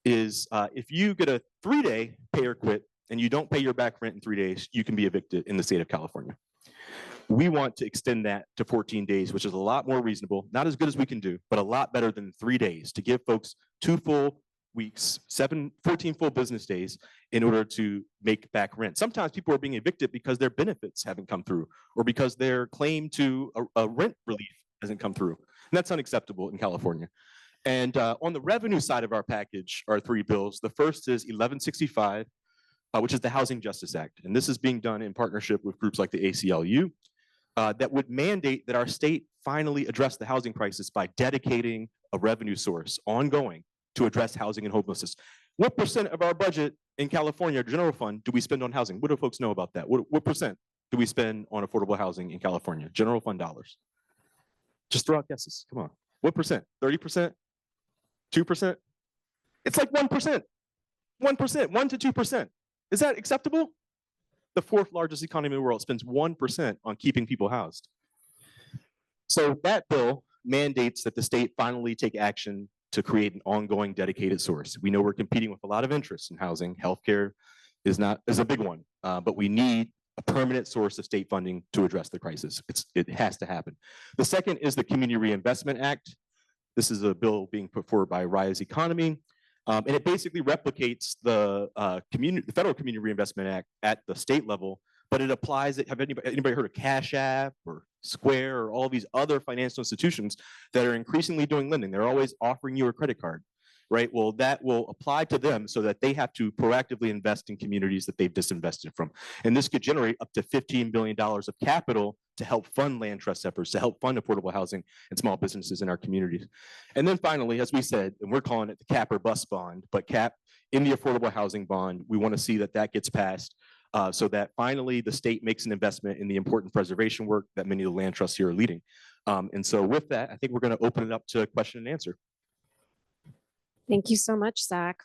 S4: is if you get a 3-day pay or quit and you don't pay your back rent in 3 days, you can be evicted in the state of California. We want to extend that to 14 days, which is a lot more reasonable, not as good as we can do, but a lot better than 3 days to give folks 2 full weeks, 14 full business days in order to make back rent. Sometimes people are being evicted because their benefits haven't come through or because their claim to a rent relief hasn't come through. And that's unacceptable in California. And on the revenue side of our package are 3 bills. The first is 1165, which is the Housing Justice Act. And this is being done in partnership with groups like the ACLU that would mandate that our state finally address the housing crisis by dedicating a revenue source ongoing to address housing and homelessness. What percent of our budget in California, general fund, do we spend on housing? What do folks know about that? What percent do we spend on affordable housing in California? General fund dollars. Just throw out guesses, come on. What percent? 30%? 2%? It's like 1%. 1%, 1 to 2%. Is that acceptable? The 4th largest economy in the world spends 1% on keeping people housed. So that bill mandates that the state finally take action to create an ongoing dedicated source. We know we're competing with a lot of interests in housing. Healthcare is a big one, but we need a permanent source of state funding to address the crisis. It has to happen. The second is the Community Reinvestment Act. This is a bill being put forward by Rise Economy. And it basically replicates the Federal Community Reinvestment Act at the state level, but it applies it. Have anybody heard of Cash App or Square or all these other financial institutions that are increasingly doing lending? They're always offering you a credit card, right? Well, that will apply to them so that they have to proactively invest in communities that they've disinvested from. And this could generate up to $15 billion of capital to help fund land trust efforts, to help fund affordable housing and small businesses in our communities. And then finally, as we said, and we're calling it the cap or bust bond, but cap in the affordable housing bond, we want to see that that gets passed so that finally the state makes an investment in the important preservation work that many of the land trusts here are leading. And so with that, I think we're going to open it up to question and answer.
S1: Thank you so much, Zach.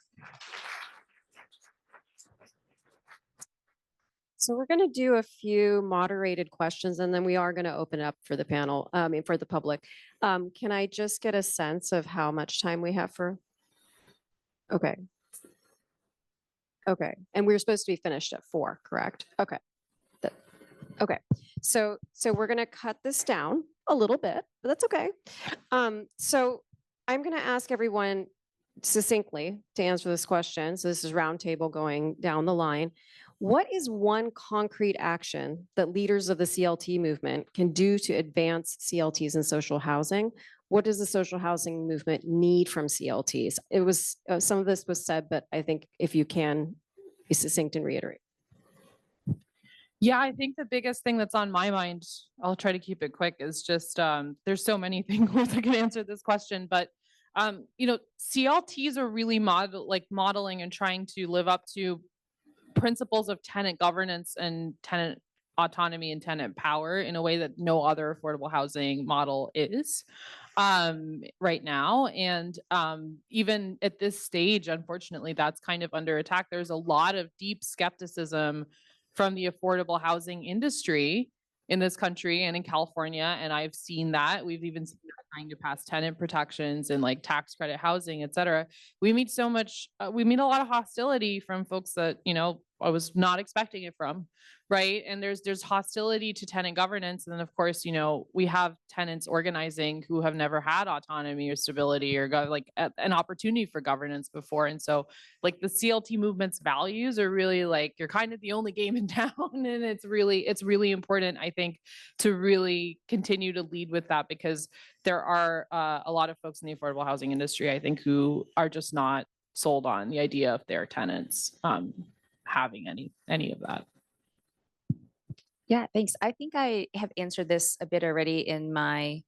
S1: So we're going to do a few moderated questions and then we are going to open it up for the panel, for the public. Can I just get a sense of how much time we have for? Okay. Okay. And we're supposed to be finished at 4, correct? Okay. Okay. So we're going to cut this down a little bit, but that's okay. So I'm going to ask everyone succinctly to answer this question. So this is roundtable going down the line. What is one concrete action that leaders of the CLT movement can do to advance CLTs in social housing? What does the social housing movement need from CLTs? It was some of this was said, but I think if you can be succinct and reiterate.
S2: Yeah, I think the biggest thing that's on my mind, I'll try to keep it quick, is just there's so many things that can answer this question, but CLTs are really modeling and trying to live up to principles of tenant governance and tenant autonomy and tenant power in a way that no other affordable housing model is right now. And even at this stage, unfortunately, that's kind of under attack. There's a lot of deep skepticism from the affordable housing industry in this country and in California. And I've seen that. We've even seen that trying to pass tenant protections and like tax credit housing, et cetera. We meet a lot of hostility from folks that, I was not expecting it from, right? And there's hostility to tenant governance. And then of course, we have tenants organizing who have never had autonomy or stability or got like an opportunity for governance before. And so like the CLT movement's values are really like, you're kind of the only game in town. And it's really important, I think, to really continue to lead with that, because there are a lot of folks in the affordable housing industry, I think, who are just not sold on the idea of their tenants having any of that.
S3: Yeah, thanks. I think I have answered this a bit already in my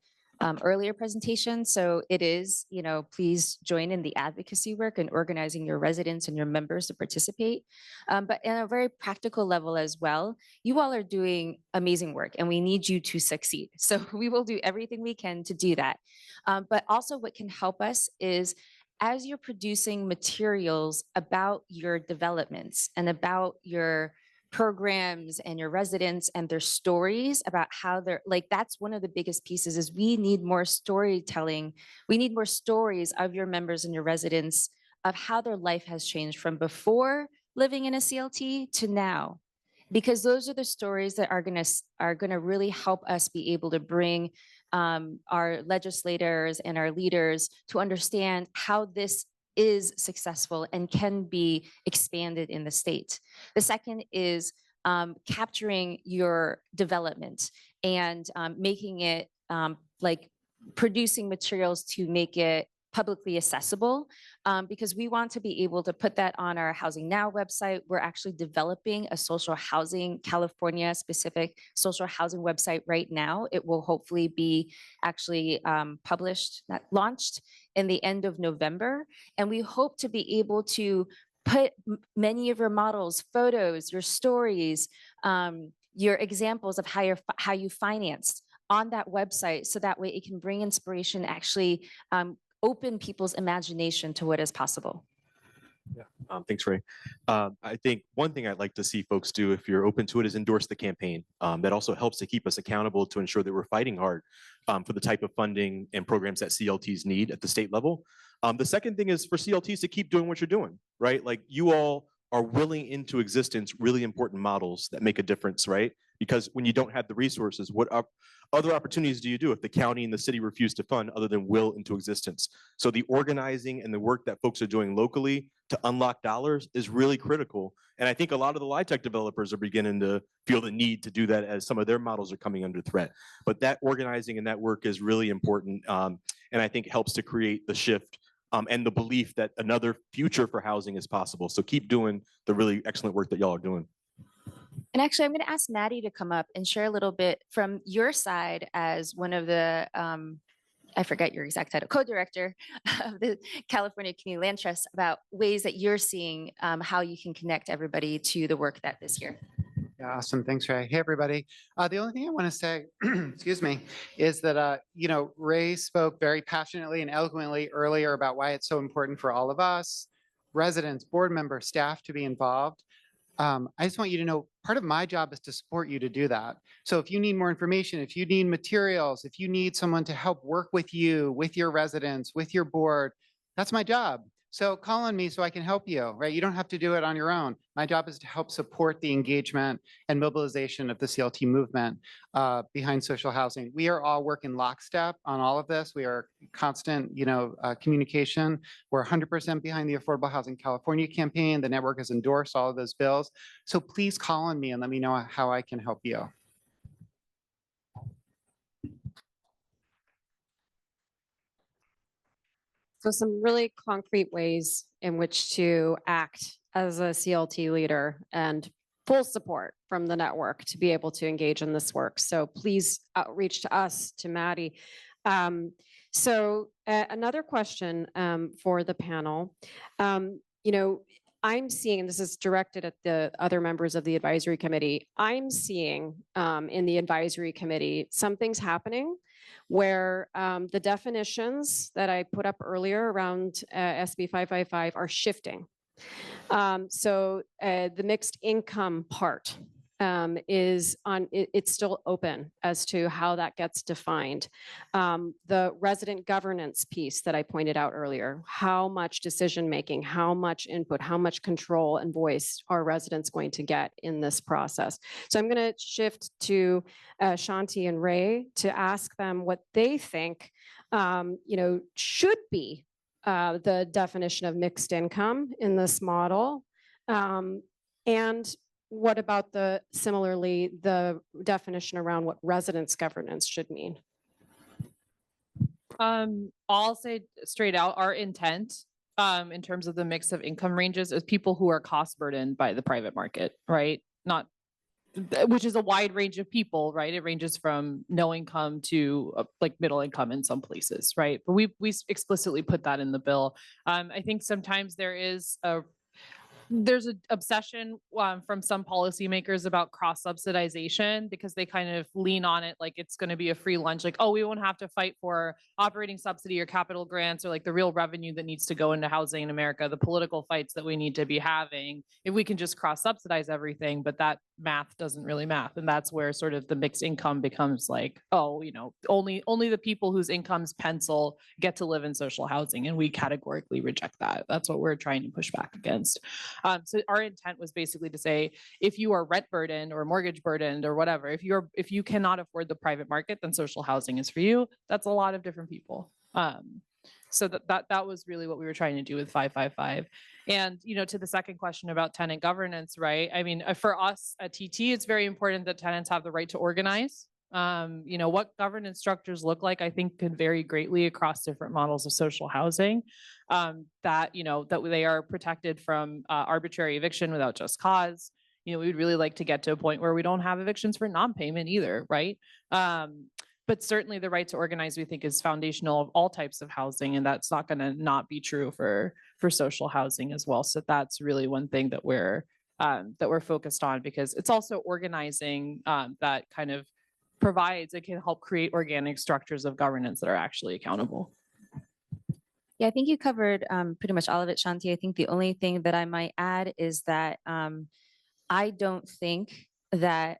S3: earlier presentation. So it is, please join in the advocacy work and organizing your residents and your members to participate. But in a very practical level as well, you all are doing amazing work and we need you to succeed. So we will do everything we can to do that. But also what can help us is as you're producing materials about your developments and about your programs and your residents and their stories about how they're like, that's one of the biggest pieces is we need more storytelling. We need more stories of your members and your residents of how their life has changed from before living in a CLT to now, because those are the stories that are gonna really help us be able to bring our legislators and our leaders to understand how this is successful and can be expanded in the state. The second is capturing your development and making it like producing materials to make it publicly accessible, because we want to be able to put that on our Housing Now website. We're actually developing a social housing, California specific social housing website right now. It will hopefully be actually launched in the end of November. And we hope to be able to put many of your models, photos, your stories, your examples of how you financed on that website, so that way it can bring inspiration, actually open people's imagination to what is possible.
S4: Yeah, thanks, Ray. I think one thing I'd like to see folks do, if you're open to it, is endorse the campaign. That also helps to keep us accountable to ensure that we're fighting hard for the type of funding and programs that CLTs need at the state level. The second thing is for CLTs to keep doing what you're doing, right? Like you all are willing into existence really important models that make a difference, right? Because when you don't have the resources, what other opportunities do you do if the county and the city refuse to fund other than will into existence? So the organizing and the work that folks are doing locally to unlock dollars is really critical. And I think a lot of the LIHTC developers are beginning to feel the need to do that as some of their models are coming under threat. But that organizing and that work is really important. And I think helps to create the shift and the belief that another future for housing is possible. So keep doing the really excellent work that y'all are doing.
S3: And actually, I'm going to ask Maddie to come up and share a little bit from your side as one of the, I forget your exact title, co-director of the California Community Land Trust, about ways that you're seeing how you can connect everybody to the work that this year.
S5: Yeah, awesome. Thanks, Ray. Hey, everybody. The only thing I want to say, excuse me, is that, Ray spoke very passionately and eloquently earlier about why it's so important for all of us, residents, board members, staff to be involved. I just want you to know, part of my job is to support you to do that. So if you need more information, if you need materials, if you need someone to help work with you, with your residents, with your board, that's my job. So call on me so I can help you, right? You don't have to do it on your own. My job is to help support the engagement and mobilization of the CLT movement behind social housing. We are all working lockstep on all of this. We are constant, communication. We're 100% behind the Affordable Housing California campaign. The network has endorsed all of those bills. So please call on me and let me know how I can help you.
S1: So some really concrete ways in which to act as a CLT leader and full support from the network to be able to engage in this work. So please outreach to us, to Maddie. Another question for the panel. I'm seeing, and this is directed at the other members of the advisory committee, I'm seeing in the advisory committee some things happening where the definitions that I put up earlier around SB 555 are shifting. The mixed income part is on, it's still open as to how that gets defined. The resident governance piece that I pointed out earlier, how much decision-making, how much input, how much control and voice are residents going to get in this process? So I'm gonna shift to Shanti and Ray to ask them what they think, should be the definition of mixed income in this model. And what about similarly, the definition around what residence governance should mean?
S2: I'll say straight out, our intent in terms of the mix of income ranges is people who are cost burdened by the private market, right? Which is a wide range of people, right? It ranges from no income to like middle income in some places, right? But we explicitly put that in the bill. I think sometimes there's an obsession from some policymakers about cross subsidization because they kind of lean on it like it's going to be a free lunch, like, oh, we won't have to fight for operating subsidy or capital grants or like the real revenue that needs to go into housing in America, the political fights that we need to be having if we can just cross subsidize everything. But that math doesn't really math. And that's where sort of the mixed income becomes like, oh, only the people whose incomes pencil get to live in social housing. And we categorically reject that. That's what we're trying to push back against. So our intent was basically to say, if you are rent burdened or mortgage burdened or whatever, if you cannot afford the private market, then social housing is for you. That's a lot of different people. So that was really what we were trying to do with 555. And, to the second question about tenant governance, right? I mean, for us at TT, it's very important that tenants have the right to organize. What governance structures look like, I think could vary greatly across different models of social housing. That they are protected from arbitrary eviction without just cause. We would really like to get to a point where we don't have evictions for non-payment either, right? But certainly the right to organize, we think, is foundational of all types of housing, and that's not going to not be true for social housing as well. So that's really one thing that we're focused on, because it's also organizing that kind of it can help create organic structures of governance that are actually accountable.
S3: Yeah, I think you covered pretty much all of it, Shanti. I think the only thing that I might add is that I don't think that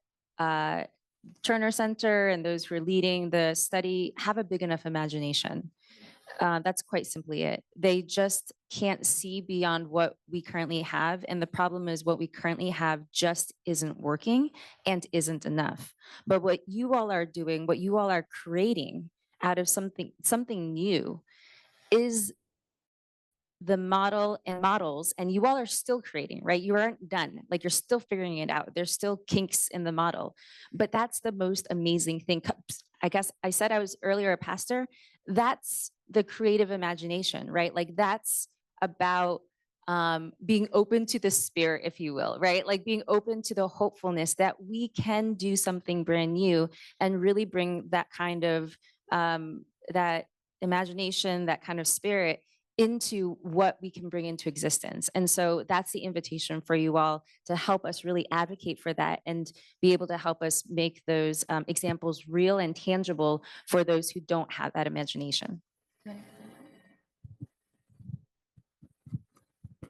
S3: Turner Center and those who are leading the study have a big enough imagination. That's quite simply it. They just can't see beyond what we currently have. And the problem is what we currently have just isn't working and isn't enough. But what you all are doing, what you all are creating out of something new is the model and models, and you all are still creating, right? You aren't done. Like, you're still figuring it out. There's still kinks in the model, but that's the most amazing thing. I guess I said I was earlier a pastor. That's the creative imagination, right? Like, that's about being open to the spirit, if you will, right? Like being open to the hopefulness that we can do something brand new and really bring that kind of that imagination, that kind of spirit into what we can bring into existence. And so that's the invitation for you all to help us really advocate for that and be able to help us make those examples real and tangible for those who don't have that imagination.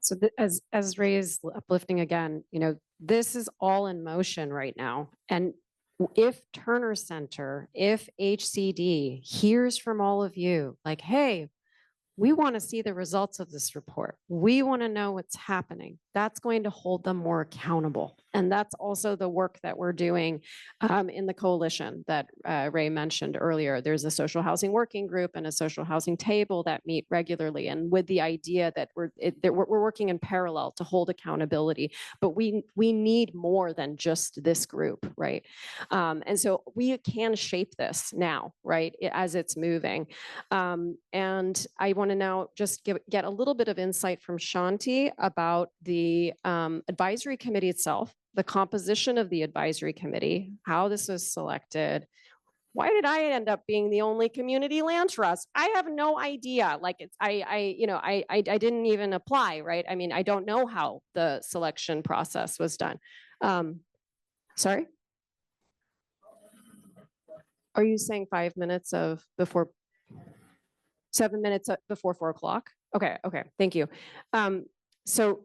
S1: So as Ray is uplifting again, this is all in motion right now. And if Turner Center, if HCD hears from all of you, like, hey, we want to see the results of this report. We want to know what's happening. That's going to hold them more accountable. And that's also the work that we're doing in the coalition that Ray mentioned earlier. There's a social housing working group and a social housing table that meet regularly. And with the idea that we're working in parallel to hold accountability, but we need more than just this group, right? And so we can shape this now, right, as it's moving. And I want to now just get a little bit of insight from Shanti about the advisory committee itself, the composition of the advisory committee, how this was selected. Why did I end up being the only community land trust? I have no idea. Like I didn't even apply, right? I mean, I don't know how the selection process was done. Sorry? Are you saying 5 minutes of before 7 minutes before 4 o'clock? Okay, thank you. So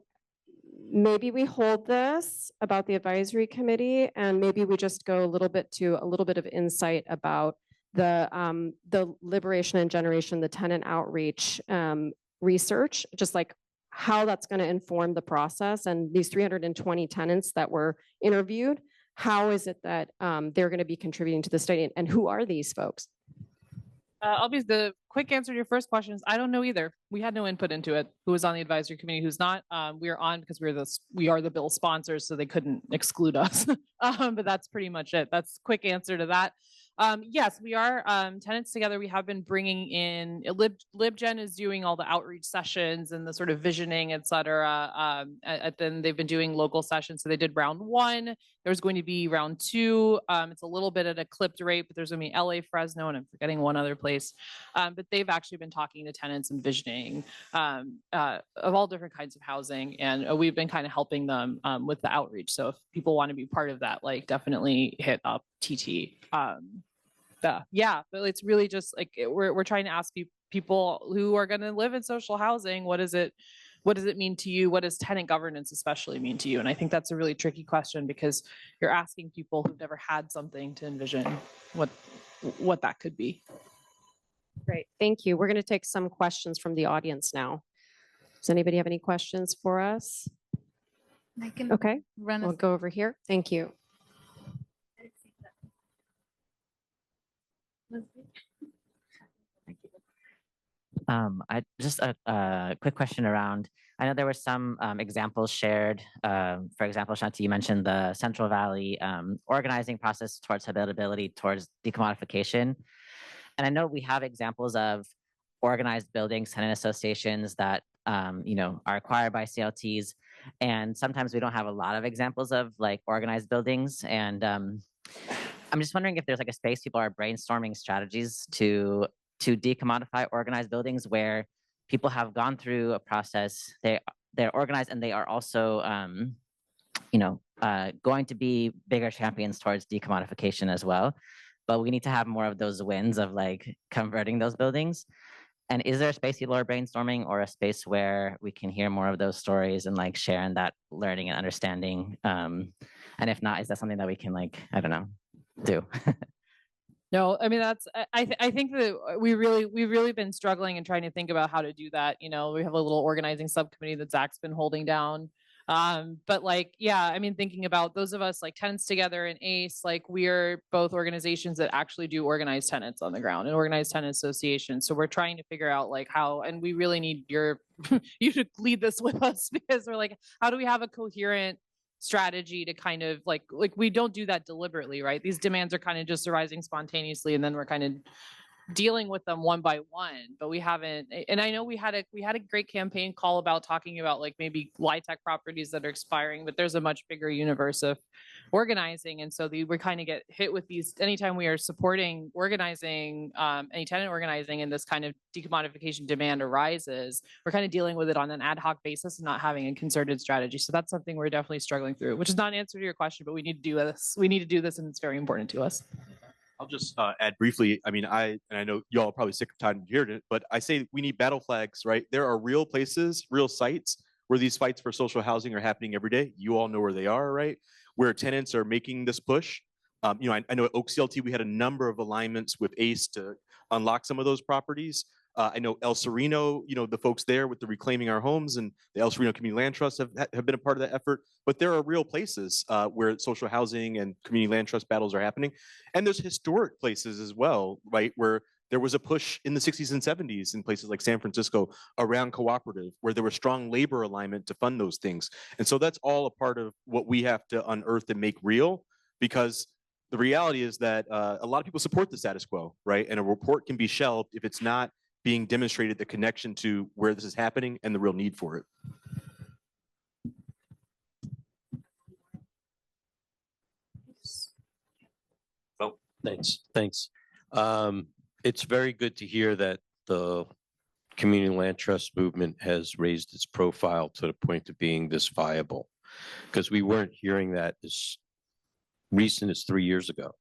S1: maybe we hold this about the advisory committee, and maybe we just go a little bit of insight about the liberation and generation, the tenant outreach research, just like how that's going to inform the process. And these 320 tenants that were interviewed, how is it that they're going to be contributing to the study, and who are these folks?
S2: I'll be the quick answer to your first question is I don't know either. We had no input into it. Who was on the advisory committee, who's not? We are on because we are the bill sponsors, so they couldn't exclude us. But that's pretty much it. That's quick answer to that. Yes, we are tenants together. We have been bringing in LibGen is doing all the outreach sessions and the sort of visioning, et cetera. Then they've been doing local sessions. So they did round 1. There's going to be round 2. It's a little bit at a clipped rate, but there's going to be LA, Fresno, and I'm forgetting one other place. But they've actually been talking to tenants and visioning of all different kinds of housing. And we've been kind of helping them with the outreach. So if people want to be part of that, like definitely hit up TT. Yeah, but it's really just like we're trying to ask people who are going to live in social housing, what does it mean to you? What does tenant governance especially mean to you? And I think that's a really tricky question because you're asking people who've never had something to envision what that could be.
S1: Great, thank you. We're going to take some questions from the audience now. Does anybody have any questions for us?
S6: I can
S1: Okay,
S6: run
S1: we'll go over here. Thank you.
S7: I just a quick question around. I know there were some examples shared. For example, Shanti, you mentioned the Central Valley organizing process towards habitability, towards decommodification. And I know we have examples of organized buildings, tenant associations that are acquired by CLTs. And sometimes we don't have a lot of examples of like organized buildings. And I'm just wondering if there's like a space people are brainstorming strategies to decommodify organized buildings where people have gone through a process, they're organized, and they are also going to be bigger champions towards decommodification as well. But we need to have more of those wins of like converting those buildings. And is there a space people are brainstorming, or a space where we can hear more of those stories and like share in that learning and understanding? And if not, is that something that we can do?
S2: No, I mean, I think that we've really been struggling and trying to think about how to do that. We have a little organizing subcommittee that Zach's been holding down. But like, yeah, I mean, thinking about those of us like Tenants Together and ACE, like we're both organizations that actually do organize tenants on the ground and organized tenant associations. So we're trying to figure out like how, and we really need you to lead this with us, because we're like, how do we have a coherent strategy to kind of like we don't do that deliberately, right? These demands are kind of just arising spontaneously, and then we're kind of dealing with them one by one. But we haven't, and I know we had a great campaign call about talking about like maybe LIHTC properties that are expiring, but there's a much bigger universe of organizing. And so we kind of get hit with these anytime we are supporting organizing, any tenant organizing, and this kind of decommodification demand arises, we're kind of dealing with it on an ad hoc basis and not having a concerted strategy. So that's something we're definitely struggling through, which is not an answer to your question, but we need to do this. We need to do this, and it's very important to us.
S4: I'll just add briefly. I mean, I know y'all are probably sick of tired of hearing it, but I say we need battle flags, right? There are real places, real sites where these fights for social housing are happening every day. You all know where they are, right? Where tenants are making this push. You know, I know at Oak CLT, we had a number of alignments with ACE to unlock some of those properties. I know El Sereno, you know, the folks there with the Reclaiming Our Homes and the El Sereno Community Land Trust have been a part of that effort. But there are real places where social housing and community land trust battles are happening. And there's historic places as well, right, where there was a push in the 60s and 70s in places like San Francisco around cooperative, where there was strong labor alignment to fund those things. And so that's all a part of what we have to unearth and make real, because the reality is that a lot of people support the status quo, right? And a report can be shelved if it's not being demonstrated the connection to where this is happening and the real need for it.
S6: Oh, thanks. It's very good to hear that the community land trust movement has raised its profile to the point of being this viable, because we weren't hearing that as recent as 3 years ago.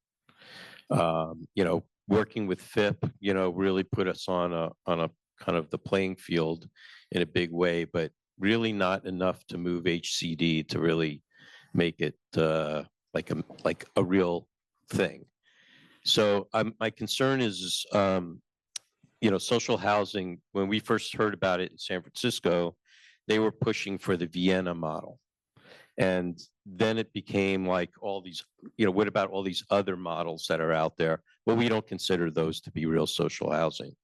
S6: You know, working with FIP, you know, really put us on a kind of the playing field in a big way, but really not enough to move HCD to really make it like a real thing. So my concern is, you know, social housing. When we first heard about it in San Francisco, they were pushing for the Vienna model. And then it became like all these, you know, what about all these other models that are out there? Well, we don't consider those to be real social housing.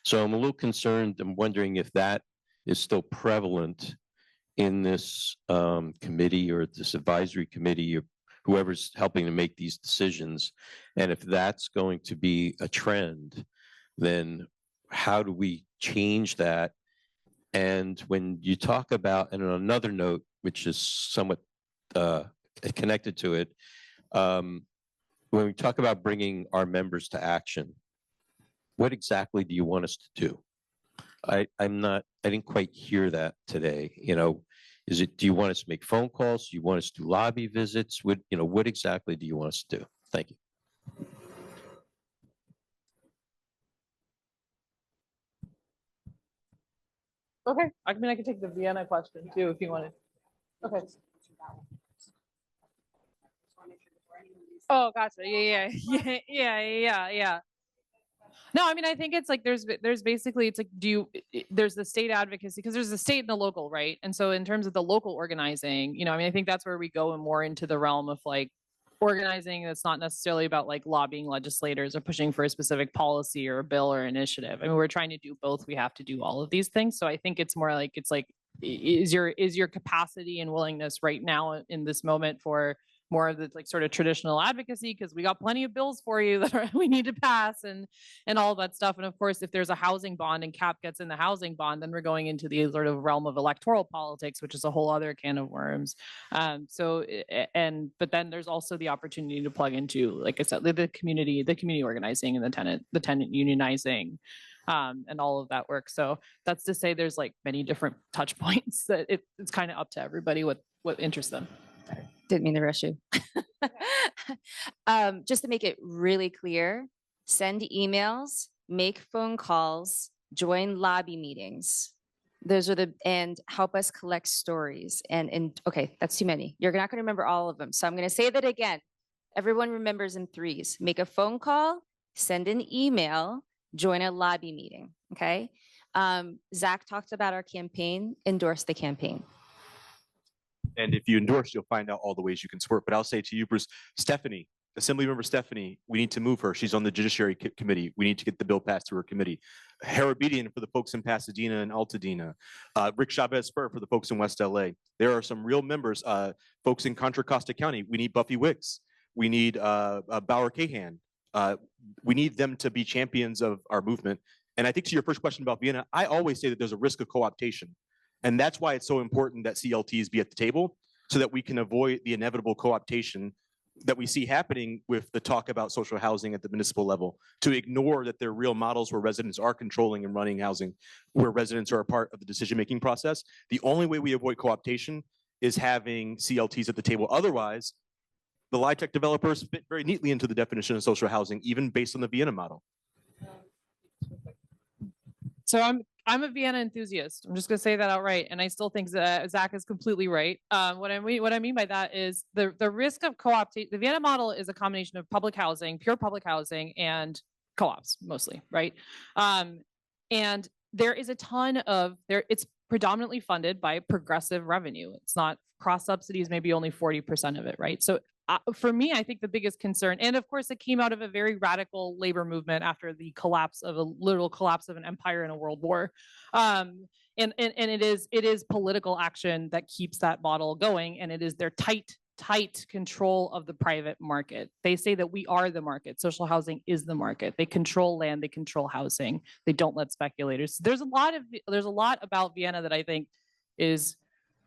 S6: So I'm a little concerned. I'm wondering if that is still prevalent in this committee or this advisory committee, or whoever's helping to make these decisions. And if that's going to be a trend, then how do we change that? And when you talk about, and on another note, which is somewhat connected to it, when we talk about bringing our members to action, what exactly do you want us to do? I didn't quite hear that today. You know, do you want us to make phone calls? Do you want us to do lobby visits? What exactly do you want us to do? Thank you.
S2: Okay, I mean, I could take the Vienna question too if you wanted. Okay. Oh, gotcha. Yeah. No, I mean, I think it's like there's basically, it's like, there's the state advocacy, because there's the state and the local, right? And so in terms of the local organizing, you know, I mean, I think that's where we go and more into the realm of like organizing that's not necessarily about like lobbying legislators or pushing for a specific policy or a bill or initiative. I mean, we're trying to do both. We have to do all of these things. So I think it's more like, it's like, is your capacity and willingness right now in this moment for more of the like sort of traditional advocacy, because we got plenty of bills for you that we need to pass and all that stuff. And of course, if there's a housing bond and CAP gets in the housing bond, then we're going into the sort of realm of electoral politics, which is a whole other can of worms. But then there's also the opportunity to plug into, like I said, the community organizing and the tenant unionizing. And all of that work. So that's to say there's like many different touch points that it's kind of up to everybody what interests them.
S3: Didn't mean to rush you. Just to make it really clear, send emails, make phone calls, join lobby meetings. Those are and help us collect stories. And okay, that's too many. You're not going to remember all of them. So I'm going to say that again. Everyone remembers in threes. Make a phone call, send an email, join a lobby meeting, okay? Zach talked about our campaign, endorse the campaign.
S4: And if you endorse, you'll find out all the ways you can support. But I'll say to you, Bruce, Stephanie, Assemblymember Stephanie, we need to move her. She's on the Judiciary Committee. We need to get the bill passed through her committee. Harabedian for the folks in Pasadena and Altadena. Rick Chavez Spur for the folks in West LA. There are some real members, folks in Contra Costa County. We need Buffy Wicks. We need Bauer Cahan. We need them to be champions of our movement. And I think to your first question about Vienna, I always say that there's a risk of co-optation. And that's why it's so important that CLTs be at the table so that we can avoid the inevitable co-optation that we see happening with the talk about social housing at the municipal level, to ignore that there are real models where residents are controlling and running housing, where residents are a part of the decision-making process. The only way we avoid co-optation is having CLTs at the table. Otherwise, the LIHTC developers fit very neatly into the definition of social housing, even based on the Vienna model.
S2: So I'm I'm a Vienna enthusiast. I'm just gonna say that outright, and I still think that Zach is completely right. What I mean by that is the risk of co-opting. The Vienna model is a combination of public housing, pure public housing, and co-ops mostly, right? And there is a ton of there. It's predominantly funded by progressive revenue. It's not cross subsidies, maybe only 40% of it, right? So for me, I think the biggest concern, and of course, it came out of a very radical labor movement after the collapse of a literal collapse of an empire in a world war. And it is political action that keeps that model going, and it is their tight control of the private market. They say that we are the market. Social housing is the market. They control land, they control housing. They don't let speculators. There's a lot about Vienna that I think is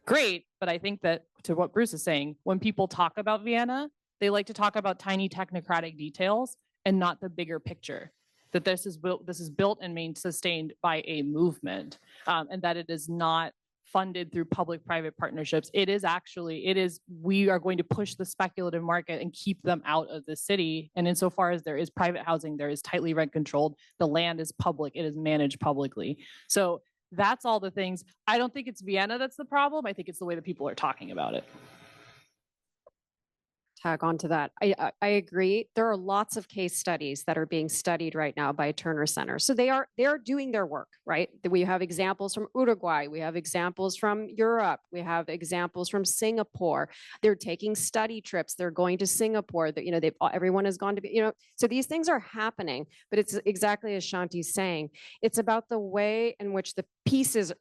S2: great, but I think that to what Bruce is saying, when people talk about Vienna, they like to talk about tiny technocratic details and not the bigger picture. That this is built and sustained by a movement, and that it is not funded through public-private partnerships. We are going to push the speculative market and keep them out of the city. And insofar as there is private housing, there is tightly rent controlled. The land is public. It is managed publicly. So that's all the things. I don't think it's Vienna that's the problem. I think it's the way that people are talking about it.
S1: Tag on to that. I agree. There are lots of case studies that are being studied right now by Turner Center. So they are doing their work, right? We have examples from Uruguay. We have examples from Europe. We have examples from Singapore. They're taking study trips. They're going to Singapore. That everyone has gone to so these things are happening. But it's exactly as Shanti's saying. It's about the way in which the pieces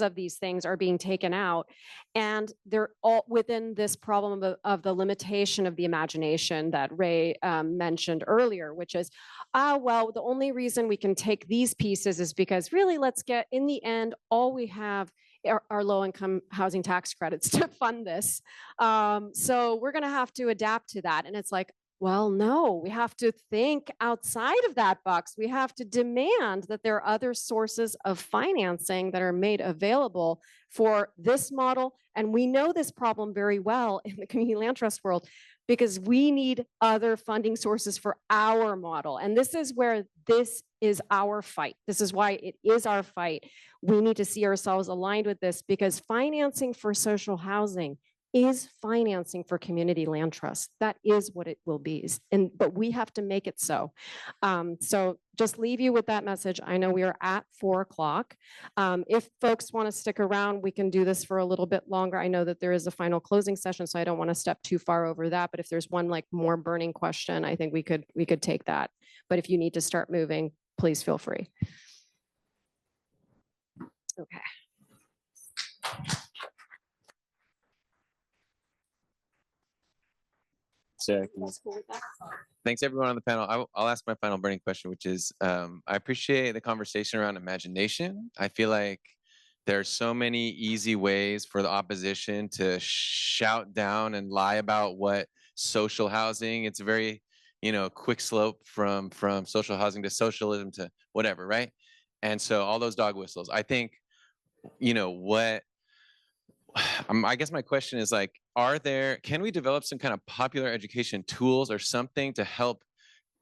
S1: of these things are being taken out, and they're all within this problem of the limitation of the imagination that Ray mentioned earlier, which is, well, the only reason we can take these pieces is because really, let's get, in the end, all we have are low-income housing tax credits to fund this. So we're going to have to adapt to that. And it's like, well, no, we have to think outside of that box. We have to demand that there are other sources of financing that are made available for this model. And we know this problem very well in the community land trust world because we need other funding sources for our model. And this is where this is our fight. This is why it is our fight. We need to see ourselves aligned with this because financing for social housing is financing for community land trust. That is what it will be. But we have to make it so. So just leave you with that message. I know we are at 4 o'clock. If folks want to stick around, we can do this for a little bit longer. I know that there is a final closing session, so I don't want to step too far over that. But if there's one more burning question, I think we could take that. But if you need to start moving, please feel free. Okay.
S8: Thanks everyone on the panel. I'll ask my final burning question, which is, I appreciate the conversation around imagination. I feel like there are so many easy ways for the opposition to shout down and lie about what social housing. It's a very, quick slope from social housing to socialism to whatever, right? And so all those dog whistles. I think, I guess my question is like, can we develop some kind of popular education tools or something to help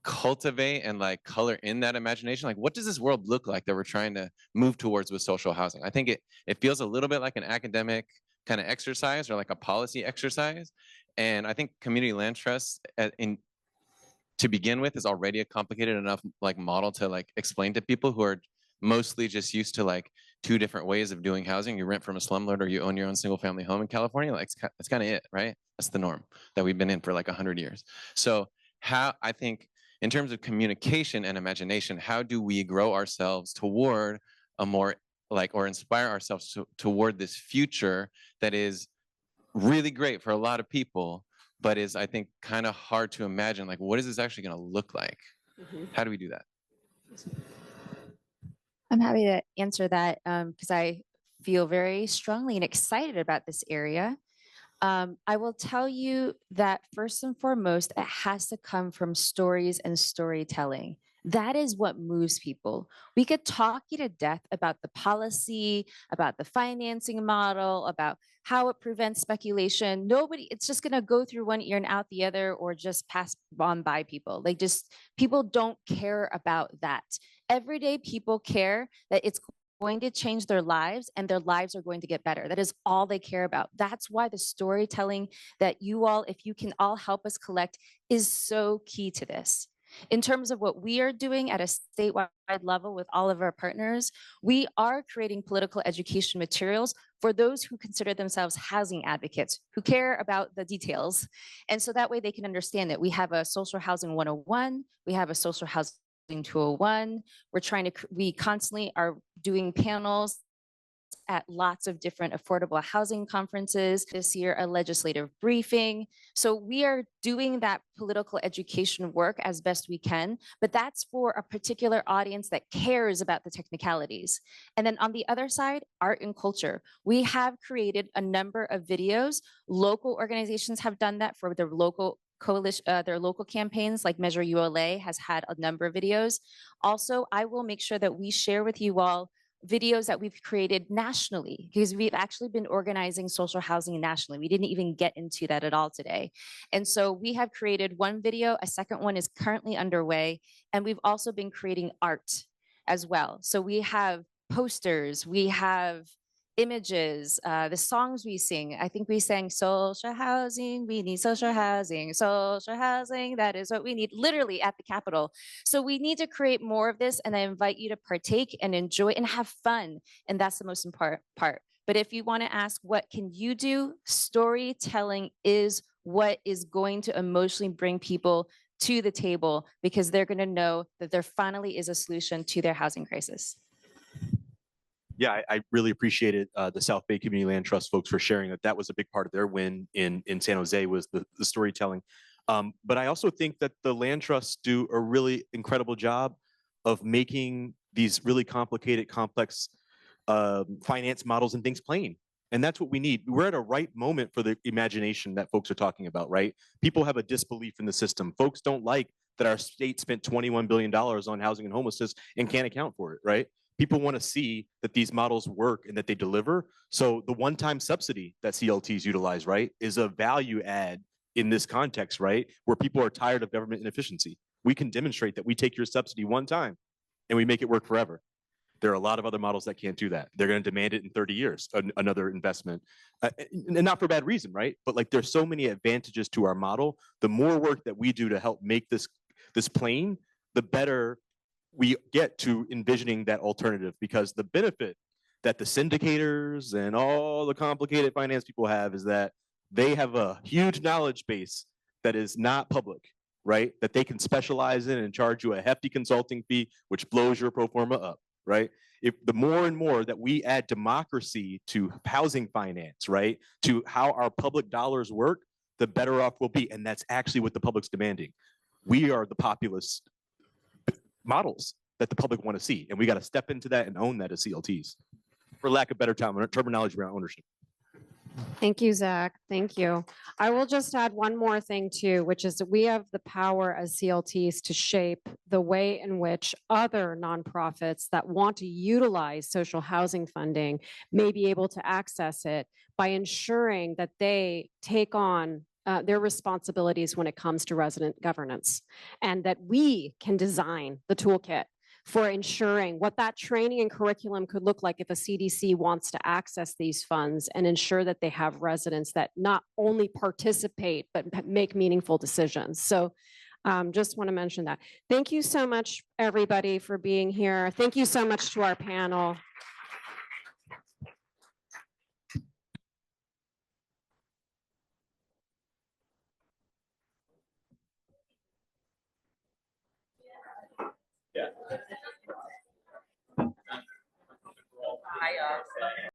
S8: cultivate and like color in that imagination? Like, what does this world look like that we're trying to move towards with social housing? I think it feels a little bit like an academic kind of exercise or like a policy exercise. And I think community land trust to begin with is already a complicated enough like model to like explain to people who are mostly just used to like 2 different ways of doing housing. You rent from a slumlord or you own your own single family home in California. Like that's kind of it, right? That's the norm that we've been in for like 100 years. So I think in terms of communication and imagination, how do we grow ourselves toward a more or inspire ourselves toward this future that is really great for a lot of people, but is, I think, kind of hard to imagine, like, what is this actually going to look like? Mm-hmm. How do we do that?
S3: I'm happy to answer that because I feel very strongly and excited about this area. I will tell you that first and foremost, it has to come from stories and storytelling. That is what moves people. We could talk you to death about the policy, about the financing model, about how it prevents speculation. It's just going to go through one ear and out the other, or just pass on by people. People don't care about that. Everyday people care that it's going to change their lives and their lives are going to get better. That is all they care about. That's why the storytelling that you all, if you can all help us collect, is so key to this. In terms of what we are doing at a statewide level with all of our partners, we are creating political education materials for those who consider themselves housing advocates, who care about the details. And so that way they can understand that we have a social housing 101, we have a social housing 201. We constantly are doing panels at lots of different affordable housing conferences. This year, a legislative briefing. So we are doing that political education work as best we can, but that's for a particular audience that cares about the technicalities. And then on the other side, art and culture. We have created a number of videos. Local organizations have done that for their local coalition, their local campaigns, like Measure ULA has had a number of videos. Also, I will make sure that we share with you all videos that we've created nationally, because we've actually been organizing social housing nationally. We didn't even get into that at all today. And so we have created one video, a second one is currently underway, and we've also been creating art as well. So we have posters, we have images, the songs we sing. I think we sang social housing, we need social housing, that is what we need, literally at the Capitol. So we need to create more of this, and I invite you to partake and enjoy and have fun. And that's the most important part. But if you want to ask, what can you do? Storytelling is what is going to emotionally bring people to the table, because they're going to know that there finally is a solution to their housing crisis.
S4: Yeah, I really appreciated the South Bay Community Land Trust folks for sharing that. That was a big part of their win in San Jose, was the storytelling. But I also think that the land trusts do a really incredible job of making these really complicated, complex finance models and things plain. And that's what we need. We're at a right moment for the imagination that folks are talking about, right? People have a disbelief in the system. Folks don't like that our state spent $21 billion on housing and homelessness and can't account for it, right? People want to see that these models work and that they deliver. So the one-time subsidy that CLTs utilize, right, is a value add in this context, right, where people are tired of government inefficiency. We can demonstrate that we take your subsidy one time and we make it work forever. There are a lot of other models that can't do that. They're going to demand it in 30 years, another investment, and not for bad reason, right? But like, there's so many advantages to our model. The more work that we do to help make this plain, the better we get to envisioning that alternative, because the benefit that the syndicators and all the complicated finance people have is that they have a huge knowledge base that is not public, right? That they can specialize in and charge you a hefty consulting fee, which blows your pro forma up, right? If the more and more that we add democracy to housing finance, right, to how our public dollars work, the better off we'll be. And that's actually what the public's demanding. We are the populist models that the public want to see, and we got to step into that and own that as CLTs, for lack of better terminology around ownership.
S1: Thank you, Zach. Thank you. I will just add one more thing too, which is that we have the power as CLTs to shape the way in which other nonprofits that want to utilize social housing funding may be able to access it, by ensuring that they take on their responsibilities when it comes to resident governance, and that we can design the toolkit for ensuring what that training and curriculum could look like if a CDC wants to access these funds, and ensure that they have residents that not only participate, but make meaningful decisions. So just want to mention that. Thank you so much, everybody, for being here. Thank you so much to our panel.
S4: Yeah.